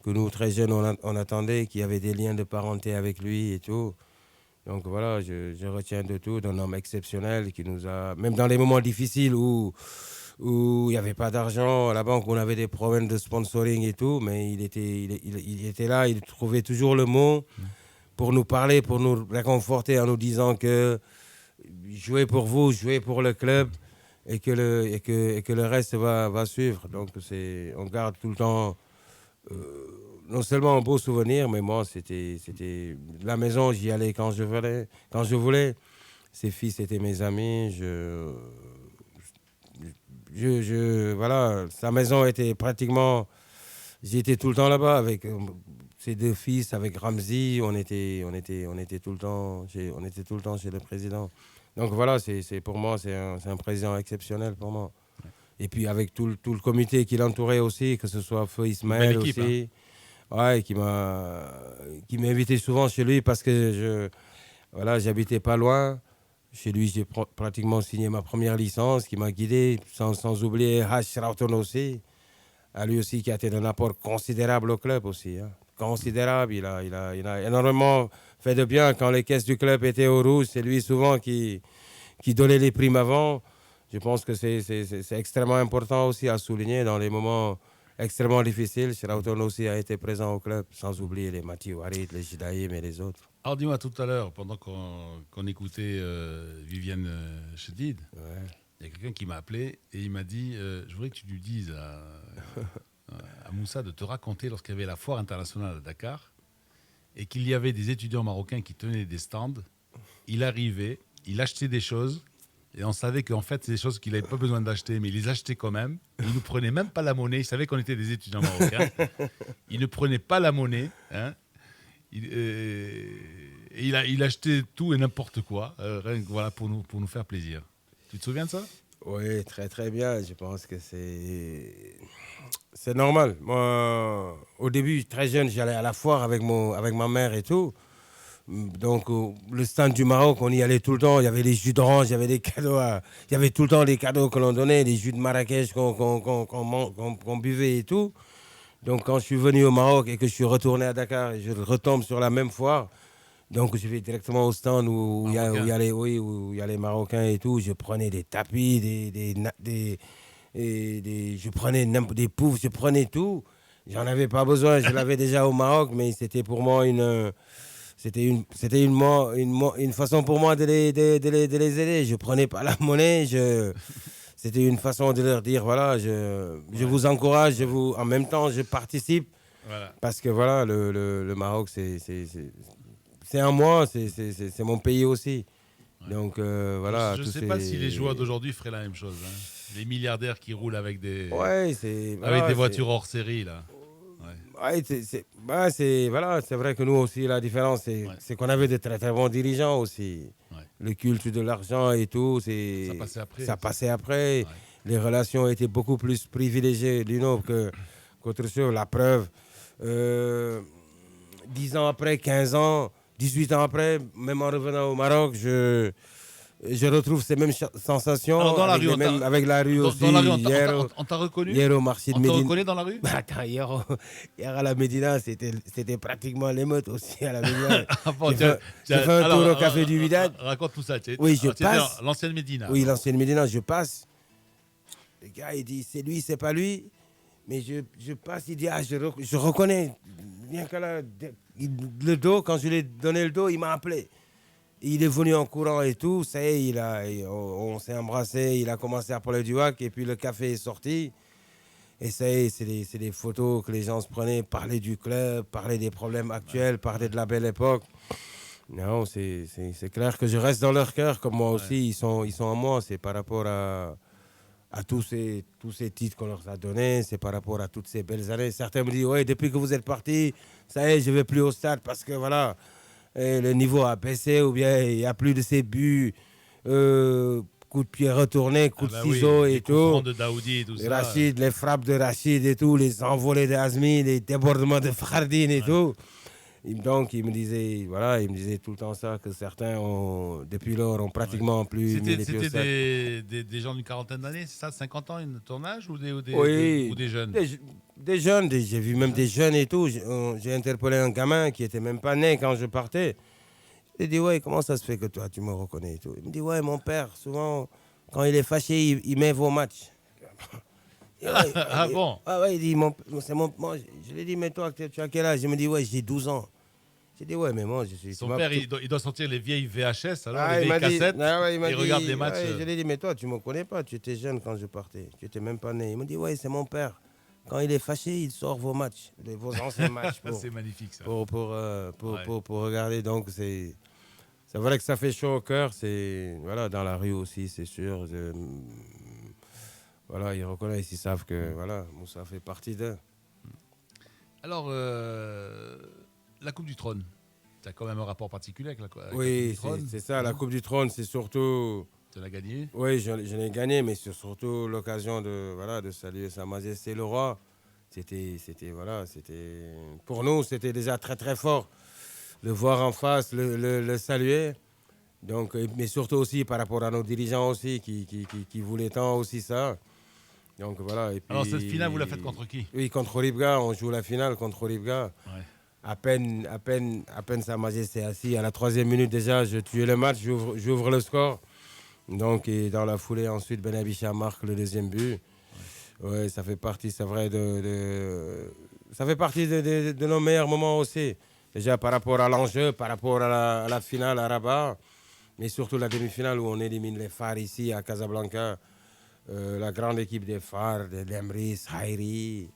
S2: que nous, très jeunes, on attendait, qui avait des liens de parenté avec lui et tout. Donc voilà, je retiens de tout, d'un homme exceptionnel qui nous a, même dans les moments difficiles où il n'y avait pas d'argent à la banque, on avait des problèmes de sponsoring et tout, mais il était là, il trouvait toujours le mot pour nous parler, pour nous réconforter en nous disant que jouez pour vous, jouez pour le club et que le reste va suivre. Donc on garde tout le temps non seulement un beau souvenir, mais moi, c'était la maison, j'y allais quand je voulais. Ses fils étaient mes amis. Voilà, sa maison était pratiquement. J'étais tout le temps là-bas avec ses deux fils, avec Ramzi. On était tout le temps chez le président. Donc voilà, pour moi, c'est un président exceptionnel pour moi. Et puis avec tout le comité qui l'entourait aussi, que ce soit Feu Ismaël aussi. Hein. Ouais, qui m'invitait souvent chez lui parce que j'habitais pas loin. Chez lui, j'ai pratiquement signé ma première licence, qui m'a guidé, sans oublier H. Rauton aussi, à lui aussi qui a été d'un apport considérable au club aussi. Hein. Considérable, il a énormément fait de bien quand les caisses du club étaient au rouge. C'est lui souvent qui donnait les primes avant. Je pense que c'est extrêmement important aussi à souligner dans les moments extrêmement difficiles. Rauton aussi a été présent au club, sans oublier les Mathieu Harit, les Jidaïm et les autres.
S1: Alors dis-moi, tout à l'heure, pendant qu'on écoutait Viviane Chedid, il y a quelqu'un qui m'a appelé et il m'a dit je voudrais que tu lui dises à Moussa de te raconter lorsqu'il y avait la foire internationale à Dakar et qu'il y avait des étudiants marocains qui tenaient des stands. Il arrivait, il achetait des choses et on savait qu'en fait, c'est des choses qu'il n'avait pas besoin d'acheter, mais il les achetait quand même. Il ne nous prenait même pas la monnaie. Il savait qu'on était des étudiants marocains. Il ne prenait pas la monnaie. Hein. Il achetait tout et n'importe quoi, voilà, pour nous faire plaisir. Tu te souviens de ça?
S2: Oui, très très bien. Je pense que c'est normal. Moi, au début, très jeune, j'allais à la foire avec ma mère et tout. Donc, le stand du Maroc, on y allait tout le temps. Il y avait des jus d'orange, il y avait des cadeaux. Il y avait tout le temps des cadeaux que l'on donnait, des jus de Marrakech qu'on buvait et tout. Donc, quand je suis venu au Maroc et que je suis retourné à Dakar, et je retombe sur la même foire. Donc, je vais directement au stand où il y a les Marocains et tout. Je prenais des tapis, je prenais des poufs, je prenais tout. J'en avais pas besoin, je l'avais déjà au Maroc, mais c'était pour moi une façon pour moi de les aider. Je prenais pas la monnaie, c'était une façon de leur dire voilà, je vous encourage, en même temps je participe. Voilà. Parce que voilà, le Maroc c'est un moi, c'est mon pays aussi. Ouais. Donc voilà.
S1: Je ne sais pas si les joueurs d'aujourd'hui feraient la même chose. Hein. Les milliardaires qui roulent avec des voitures hors série là.
S2: Ouais, c'est vrai que nous aussi la différence c'est qu'on avait de très très bons dirigeants aussi. Ouais. Le culte de l'argent et tout, ça passait après. Ouais. Les relations étaient beaucoup plus privilégiées l'une qu'autre chose. La preuve, 10 ans après, 15 ans, 18 ans après, même en revenant au Maroc, je retrouve ces mêmes sensations
S1: Alors, dans la rue,
S2: avec la rue aussi.
S1: Dans la rue, on t'a reconnu?
S2: Hier au marché de
S1: On te
S2: Médine.
S1: reconnaît dans la rue?
S2: Attends, hier à la Médina, c'était pratiquement l'émeute aussi à la Médina.
S1: Ah bon,
S2: J'ai fait un tour au café du village.
S1: Raconte tout ça.
S2: Oui, je passe.
S1: L'ancienne Médina.
S2: Oui, l'ancienne Médina, je passe. Le gars, il dit, c'est lui, c'est pas lui. Mais je passe, il dit, ah, je reconnais. Bien que là, le dos, quand je lui ai donné le dos, il m'a appelé. Il est venu en courant et tout. Ça y est, on s'est embrassé, il a commencé à parler du WAC et puis le café est sorti. Et ça y est, c'est des photos que les gens se prenaient, parler du club, parler des problèmes actuels, parler de la belle époque. Non, c'est clair que je reste dans leur cœur, comme moi aussi, ils sont en moi. C'est par rapport à tous ces titres qu'on leur a donnés, c'est par rapport à toutes ces belles années. Certains me disent, ouais, depuis que vous êtes partis, ça y est, je ne vais plus au stade parce que voilà, le niveau a baissé ou bien il n'y a plus de ces buts, coup de pied retourné, coup de ciseaux
S1: oui,
S2: et tout.
S1: De Daoudi et tout ça.
S2: Rachid, les frappes de Rachid et tout, les envolées d'Azmi, les débordements de Fardine et tout. Donc, il me disait tout le temps ça, que certains, depuis lors, ont pratiquement plus mis les pieds au stade.
S1: C'était des gens d'une quarantaine d'années, c'est ça, 50 ans, ton âge, ou des jeunes?
S2: Des jeunes, j'ai vu même des jeunes et tout. J'ai interpellé un gamin qui n'était même pas né quand je partais. Je lui ai dit, ouais, comment ça se fait que toi, tu me reconnais et tout. Il me dit, ouais, mon père, souvent, quand il est fâché, il met vos matchs.
S1: Bon?
S2: Ah ouais, il dit, je lui ai dit, mais toi, tu as quel âge? Il me dit, ouais, j'ai 12 ans. J'ai dit, ouais, mais moi, je suis...
S1: Son père, il doit sortir les vieilles VHS, alors, les vieilles cassettes, il regarde les matchs.
S2: Je lui ai dit, mais toi, tu ne me connais pas, tu étais jeune quand je partais, tu n'étais même pas né. Il me dit, ouais, c'est mon père. Quand il est fâché, il sort vos matchs, vos anciens matchs.
S1: C'est magnifique, ça.
S2: Pour regarder, donc c'est vrai que ça fait chaud au cœur, voilà, dans la rue aussi, c'est sûr. Voilà, ils reconnaissent, ils savent que voilà, Moussa fait partie d'eux.
S1: Alors, la Coupe du Trône, tu as quand même un rapport particulier avec la Coupe
S2: du Trône. C'est ça, la Coupe du Trône, c'est surtout...
S1: Tu l'as gagné?
S2: Oui, je l'ai gagné, mais c'est surtout l'occasion de saluer Sa Majesté le Roi. Pour nous, c'était déjà très très fort. Le voir en face, le saluer. Donc, mais surtout aussi par rapport à nos dirigeants aussi, qui voulaient tant aussi ça. Donc voilà. Et puis,
S1: alors cette finale, vous la faites contre qui?
S2: Oui, contre Olivga. On joue la finale contre Olivga.
S1: Ouais.
S2: À peine Sa Majesté assis. À la 3e minute déjà, je tuais le match, j'ouvre le score. Donc, et dans la foulée, ensuite, Benabicha marque le 2e but. Ouais, ça fait partie, c'est vrai, ça fait partie de nos meilleurs moments aussi. Déjà par rapport à l'enjeu, par rapport à la finale à Rabat, mais surtout la demi-finale où on élimine les Phares ici à Casablanca. La grande équipe des Phares, de Lemris, Haïri,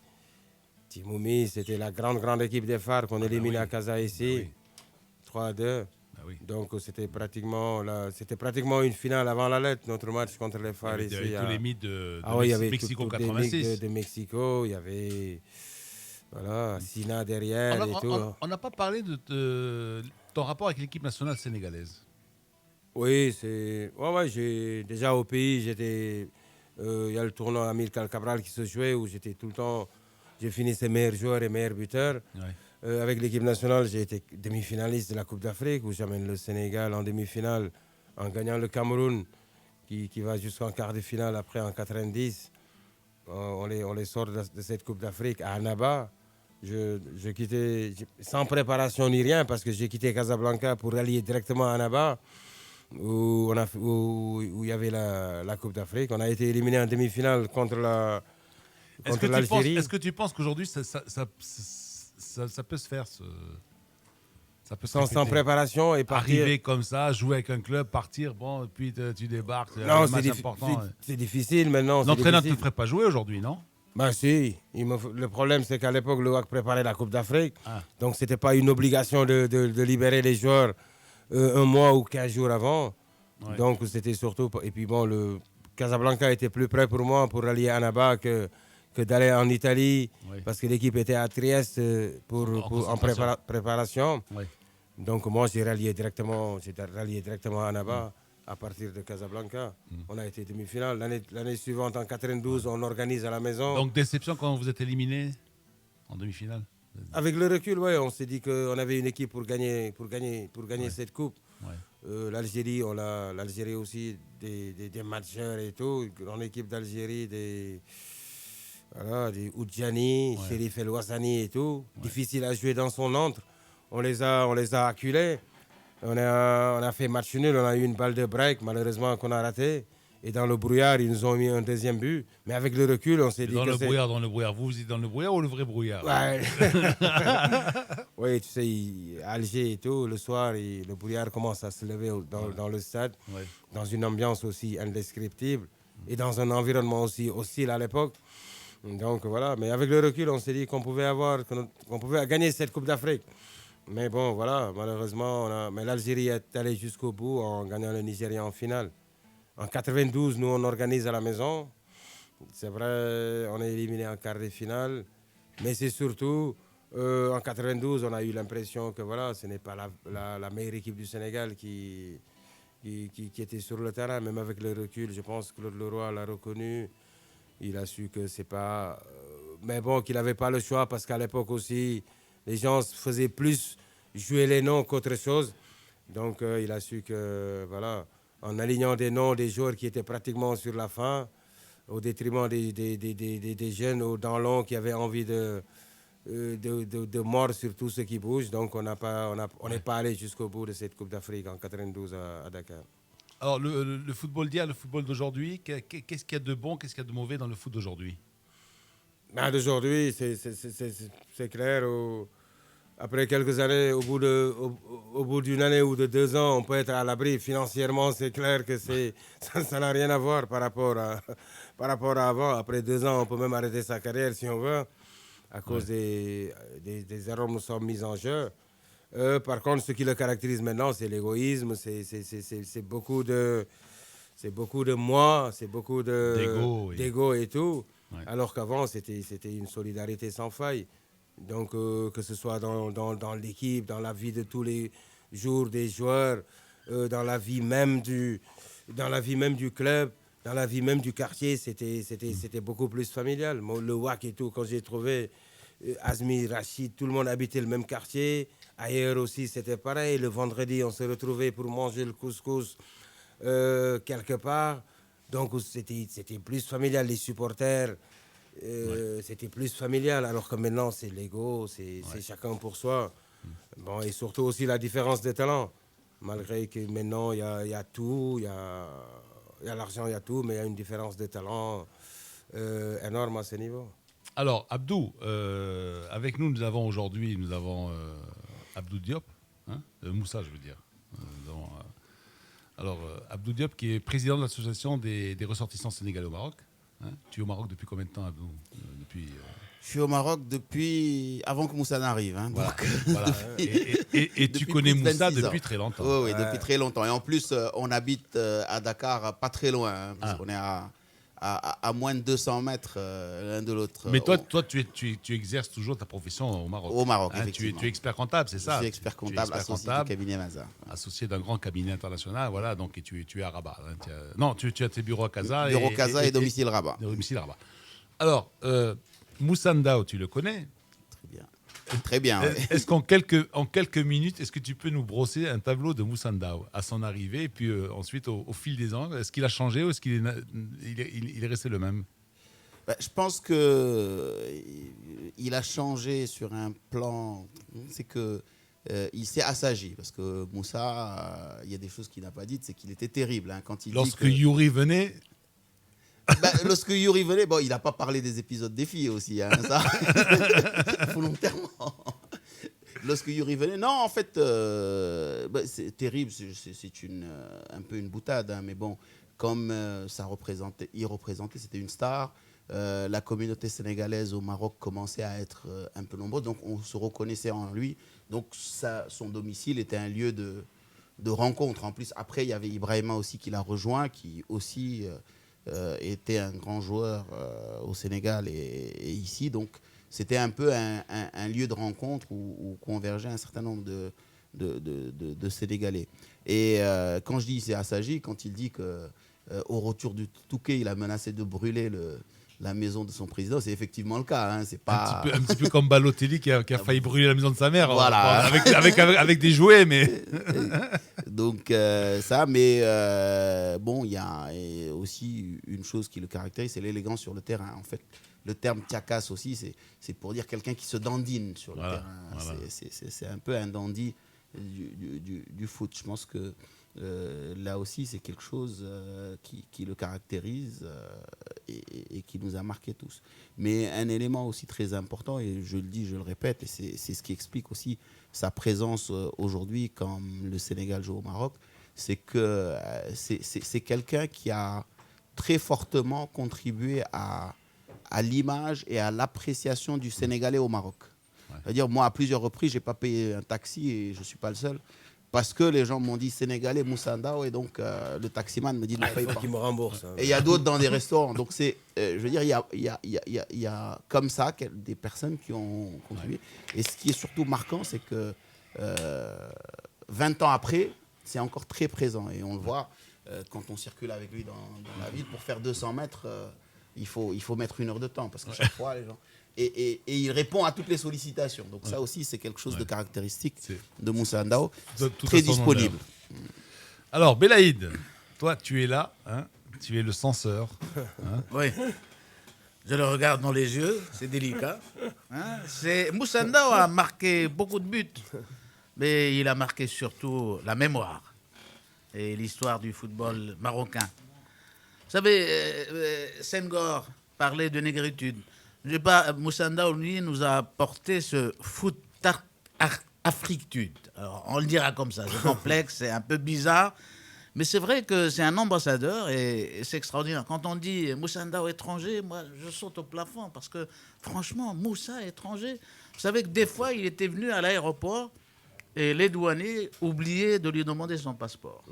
S2: Timoumi, c'était la grande équipe des Phares qu'on élimine à Casa ici. 3-2. Donc c'était pratiquement une finale avant la lettre, notre match contre les Phares ici.
S1: Il y avait tous les mythes de Mexico
S2: 86. De Mexico, il y avait Sina derrière et tout.
S1: On n'a pas parlé de ton rapport avec l'équipe nationale sénégalaise.
S2: Oui, j'ai déjà au pays, il y a le tournoi Amilcar Cabral qui se jouait où j'étais tout le temps, j'ai fini ses meilleurs joueurs et meilleurs buteurs. Ouais. Avec l'équipe nationale, j'ai été demi-finaliste de la Coupe d'Afrique où j'amène le Sénégal en demi-finale en gagnant le Cameroun qui va jusqu'en quart de finale après en 90. On les sort de cette Coupe d'Afrique à Annaba. Je quittais sans préparation ni rien parce que j'ai quitté Casablanca pour aller directement à Annaba où il y avait la Coupe d'Afrique. On a été éliminé en demi-finale contre l'Algérie.
S1: Est-ce que tu penses qu'aujourd'hui ça peut se faire ça peut
S2: sans préparation et partir.
S1: Arriver comme ça, jouer avec un club, partir, bon, puis tu débarques.
S2: Non, c'est difficile maintenant.
S1: L'entraîneur ne te ferait pas jouer aujourd'hui, non?
S2: Ben si. Le problème, c'est qu'à l'époque, le WAC préparait la Coupe d'Afrique. Donc, ce n'était pas une obligation de libérer les joueurs un mois ou 15 jours avant. Ouais. Donc, c'était surtout... Et puis, bon, le Casablanca était plus près pour moi pour aller à Annaba que d'aller en Italie, parce que l'équipe était à Trieste en préparation. Oui. Donc moi, j'ai rallié directement à Annaba à partir de Casablanca. On a été demi-finale. L'année suivante, en 92, on organise à la maison.
S1: Donc déception quand vous êtes éliminé en demi-finale?
S2: Avec le recul, on s'est dit qu'on avait une équipe pour gagner cette coupe.
S1: Ouais.
S2: L'Algérie, l'Algérie aussi, des matcheurs et tout. Une grande équipe d'Algérie, des Oudjani,
S1: Ouais.
S2: Chérif El Ouassani et tout.
S1: Ouais.
S2: Difficile à jouer dans son entre. On les a acculés. On a fait match nul, on a eu une balle de break, malheureusement, qu'on a raté. Et dans le brouillard, ils nous ont mis un deuxième but. Mais avec le recul, on s'est dit que c'est...
S1: Dans le brouillard. Vous êtes dans le brouillard ou le vrai brouillard?
S2: Ouais. Oui, tu sais, Alger et tout, le soir, le brouillard commence à se lever dans le stade, dans une ambiance aussi indescriptible et dans un environnement aussi hostile à l'époque. Donc voilà, mais avec le recul, on s'est dit qu'on pouvait gagner cette Coupe d'Afrique. Mais bon, voilà, malheureusement, mais l'Algérie est allée jusqu'au bout en gagnant le Nigeria en finale. En 92, nous, on organise à la maison. C'est vrai, on est éliminé en quart de finale. Mais c'est surtout, en 92, on a eu l'impression que voilà, ce n'est pas la meilleure équipe du Sénégal qui était sur le terrain. Même avec le recul, je pense que Claude Leroy l'a reconnu. Il a su que c'est pas... mais bon, qu'il n'avait pas le choix parce qu'à l'époque aussi, les gens faisaient plus jouer les noms qu'autre chose. Donc, il a su que, voilà, en alignant des noms des joueurs qui étaient pratiquement sur la fin, au détriment des jeunes aux dents longues qui avaient envie de mordre sur tout ce qui bouge. Donc, on n'est pas allé jusqu'au bout de cette Coupe d'Afrique en 92 à Dakar.
S1: Alors, le football d'hier, le football d'aujourd'hui, qu'est-ce qu'il y a de bon, qu'est-ce qu'il y a de mauvais dans le foot d'aujourd'hui?
S2: D'aujourd'hui, c'est clair. Après quelques années, au bout d'une année ou de 2 ans, on peut être à l'abri. Financièrement, c'est clair que ça n'a rien à voir par rapport à avant. Après 2 ans, on peut même arrêter sa carrière si on veut, à cause des erreurs qui nous sont mises en jeu. Par contre, ce qui le caractérise maintenant, c'est l'égoïsme, c'est beaucoup de moi, c'est beaucoup d'ego et tout. Ouais. Alors qu'avant, c'était une solidarité sans faille. Donc, que ce soit dans l'équipe, dans la vie de tous les jours des joueurs, dans la vie même du club, dans la vie même du quartier, c'était beaucoup plus familial. Le WAC et tout, quand j'ai trouvé Azmi, Rachid, tout le monde habitait le même quartier. Ailleurs aussi, c'était pareil. Le vendredi, on se retrouvait pour manger le couscous quelque part. Donc, c'était plus familial. Les supporters, c'était plus familial. Alors que maintenant, c'est l'ego, c'est chacun pour soi. Bon, et surtout aussi la différence de talent. Malgré que maintenant, il y a tout, il y a l'argent, il y a tout, mais il y a une différence de talent énorme à ce niveau.
S1: Alors, Abdou, avec nous avons aujourd'hui, Abdou Diop, Moussa, je veux dire. Abdou Diop, qui est président de l'association des ressortissants sénégalais au Maroc. Tu es au Maroc depuis combien de temps, Abdou?
S3: Je suis au Maroc depuis avant que Moussa n'arrive.
S1: Voilà. Voilà. Et tu connais Moussa depuis très longtemps.
S3: Oui, depuis très longtemps. Et en plus, on habite à Dakar, pas très loin. Parce qu'on est à moins de 200 mètres l'un de l'autre.
S1: Mais toi, tu exerces toujours ta profession au Maroc.
S3: Au Maroc, effectivement.
S1: Tu es expert comptable, c'est ça?
S3: Je suis expert comptable, associé du cabinet Mazar.
S1: Associé d'un grand cabinet international, voilà. Donc, et tu es à Rabat. Non, tu as tes bureaux à Casa.
S3: Bureau Casa et domicile Rabat.
S1: Domicile Rabat. Alors, Moussa Ndao, tu le connais?
S3: Très bien. Ouais.
S1: Est-ce qu'en quelques minutes, est-ce que tu peux nous brosser un tableau de Moussa Ndao à son arrivée et puis ensuite au fil des ans? Est-ce qu'il a changé ou est-ce qu'il est resté le même?
S3: Je pense qu'il a changé sur un plan, c'est que il s'est assagi parce que Moussa, il y a des choses qu'il n'a pas dites, c'est qu'il était terrible quand il
S1: lorsque
S3: dit que...
S1: Yuri venait.
S3: Lorsque Yuri venait, il n'a pas parlé des épisodes des filles aussi, ça, volontairement. Lorsque Yuri venait, non, en fait, c'est terrible, c'est un peu une boutade, mais bon, comme il représentait, c'était une star. La communauté sénégalaise au Maroc commençait à être un peu nombreuse, donc on se reconnaissait en lui. Donc son domicile était un lieu de rencontre. En plus, après, il y avait Ibrahima aussi qui l'a rejoint, qui aussi... était un grand joueur au Sénégal et ici. Donc, c'était un peu un lieu de rencontre où convergeait un certain nombre de Sénégalais. Et quand je dis c'est Assagi, quand il dit qu'au retour du Touquet, il a menacé de brûler la maison de son président. C'est effectivement le cas. Hein. C'est pas...
S1: un petit peu comme Balotelli qui a failli brûler la maison de sa mère.
S3: Voilà.
S1: Avec des jouets, mais...
S3: Donc ça, mais bon, il y a aussi une chose qui le caractérise, c'est l'élégance sur le terrain. En fait, le terme tiakas aussi, c'est pour dire quelqu'un qui se dandine sur le terrain. Voilà. C'est un peu un dandy du foot. Je pense que là aussi, c'est quelque chose qui le caractérise et qui nous a marqués tous. Mais un élément aussi très important, et je le dis, je le répète, et c'est ce qui explique aussi sa présence aujourd'hui quand le Sénégal joue au Maroc, c'est que c'est quelqu'un qui a très fortement contribué à l'image et à l'appréciation du Sénégalais au Maroc. Ouais. C'est-à-dire, moi, à plusieurs reprises, je n'ai pas payé un taxi, et je ne suis pas le seul, parce que les gens m'ont dit Sénégalais, Moussa Ndao, et donc le taximan me dit ne paye pas.
S2: Qu'il me rembourse. Hein.
S3: Et il y a d'autres dans des restaurants. Donc, je veux dire, il y a comme ça des personnes qui ont contribué. Et ce qui est surtout marquant, c'est que 20 ans après, c'est encore très présent. Et on le voit quand on circule avec lui dans la ville. Pour faire 200 mètres, il faut mettre 1 heure de temps, parce que chaque fois, les gens... Et il répond à toutes les sollicitations. Donc ça aussi, c'est quelque chose de caractéristique de Moussa Ndao. Très disponible.
S1: Alors, Belaïd, toi, tu es là. Hein, tu es le censeur. Hein.
S4: Oui. Je le regarde dans les yeux. C'est délicat. Hein. Moussa Ndao a marqué beaucoup de buts. Mais il a marqué surtout la mémoire et l'histoire du football marocain. Vous savez, Senghor parlait de négritude. Moussa Ndao, lui, nous a apporté ce foot africtude. Alors, on le dira comme ça. C'est complexe, c'est un peu bizarre. Mais c'est vrai que c'est un ambassadeur et c'est extraordinaire. Quand on dit Moussa Ndao étranger, moi, je saute au plafond parce que, franchement, Moussa étranger. Vous savez que des fois, il était venu à l'aéroport et les douaniers oubliaient de lui demander son passeport.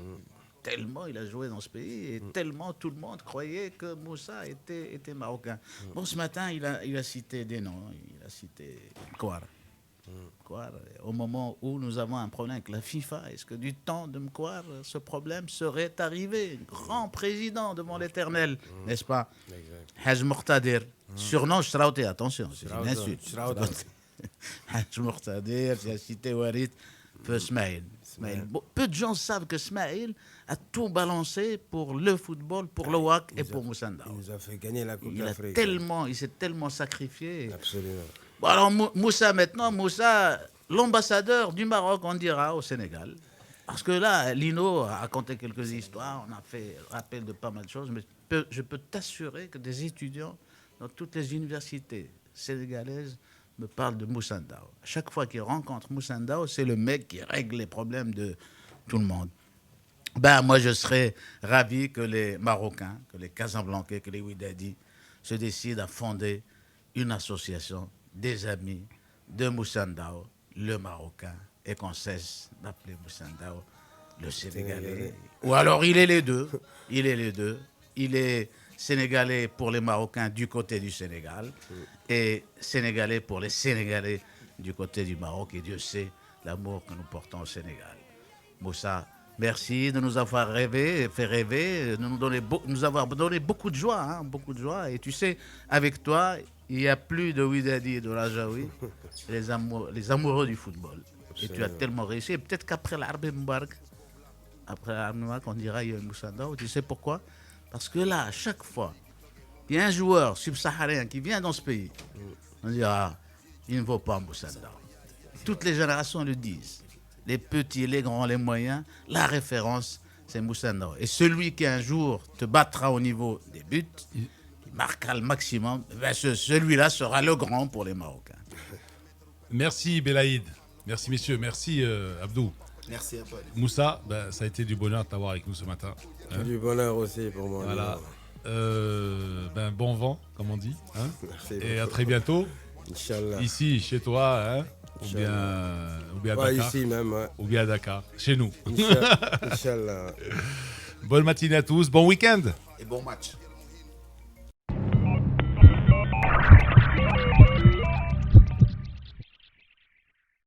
S4: Tellement il a joué dans ce pays et tellement tout le monde croyait que Moussa était marocain. Bon, ce matin, il a cité des noms. Il a cité Mkwar. Au moment où nous avons un problème avec la FIFA, est-ce que du temps de Mkwar, ce problème serait arrivé? Grand président devant l'éternel, n'est-ce pas? Haj Mourtadir. Surnom Shraouté, attention, c'est une insulte. Haj Mourtadir, j'ai cité Warid, peu Smaïl. Peu de gens savent que Smaïl a tout balancé pour le football, pour le WAC et pour Moussa Ndao.
S2: Il nous a fait gagner la Coupe d'Afrique.
S4: Il s'est tellement sacrifié.
S2: Absolument.
S4: Bon, alors Moussa, l'ambassadeur du Maroc, on dira, au Sénégal. Parce que là, Lino a raconté quelques histoires, on a fait rappel de pas mal de choses, mais je peux t'assurer que des étudiants dans toutes les universités sénégalaises me parle de Moussa Ndao. À chaque fois qu'il rencontre Moussa Ndao, c'est le mec qui règle les problèmes de tout le monde. Moi, je serais ravi que les Marocains, que les Casablancais, que les Ouidadi se décident à fonder une association des amis de Moussa Ndao, le Marocain, et qu'on cesse d'appeler Moussa Ndao le Sénégalais. Ou alors, il est les deux. Il est Sénégalais pour les Marocains du côté du Sénégal et Sénégalais pour les Sénégalais du côté du Maroc. Et Dieu sait l'amour que nous portons au Sénégal. Moussa, merci de nous avoir fait rêver, de nous avoir donné beaucoup de joie, hein, beaucoup de joie. Et tu sais, avec toi, il n'y a plus de Ouidadi et de Rajaoui, les amoureux du football. Absolument. Et tu as tellement réussi. Et peut-être qu'après l'Arbe Mbark, on dira il y a Moussa Ndao. Tu sais pourquoi? Parce que là, à chaque fois, il y a un joueur subsaharien qui vient dans ce pays, on dira, il ne vaut pas Moussa Ndao. Toutes les générations le disent. Les petits, les grands, les moyens, la référence, c'est Moussa Ndao. Et celui qui un jour te battra au niveau des buts, qui marquera le maximum, celui-là sera le grand pour les Marocains.
S1: Merci Belaïd. Merci messieurs. Merci Abdou.
S3: Merci à toi.
S1: Moussa, ça a été du bonheur de t'avoir avec nous ce matin.
S2: Hein? Du bonheur aussi pour moi.
S1: Voilà. Bon vent, comme on dit. Hein?
S2: Merci
S1: et beaucoup. À très bientôt.
S2: Inch'Allah.
S1: Ici, chez toi, hein? ou bien à Dakar.
S2: Ici même, ouais.
S1: Ou bien à Dakar, chez nous.
S2: Inch'Allah.
S1: Bonne matinée à tous, bon week-end.
S3: Et bon match.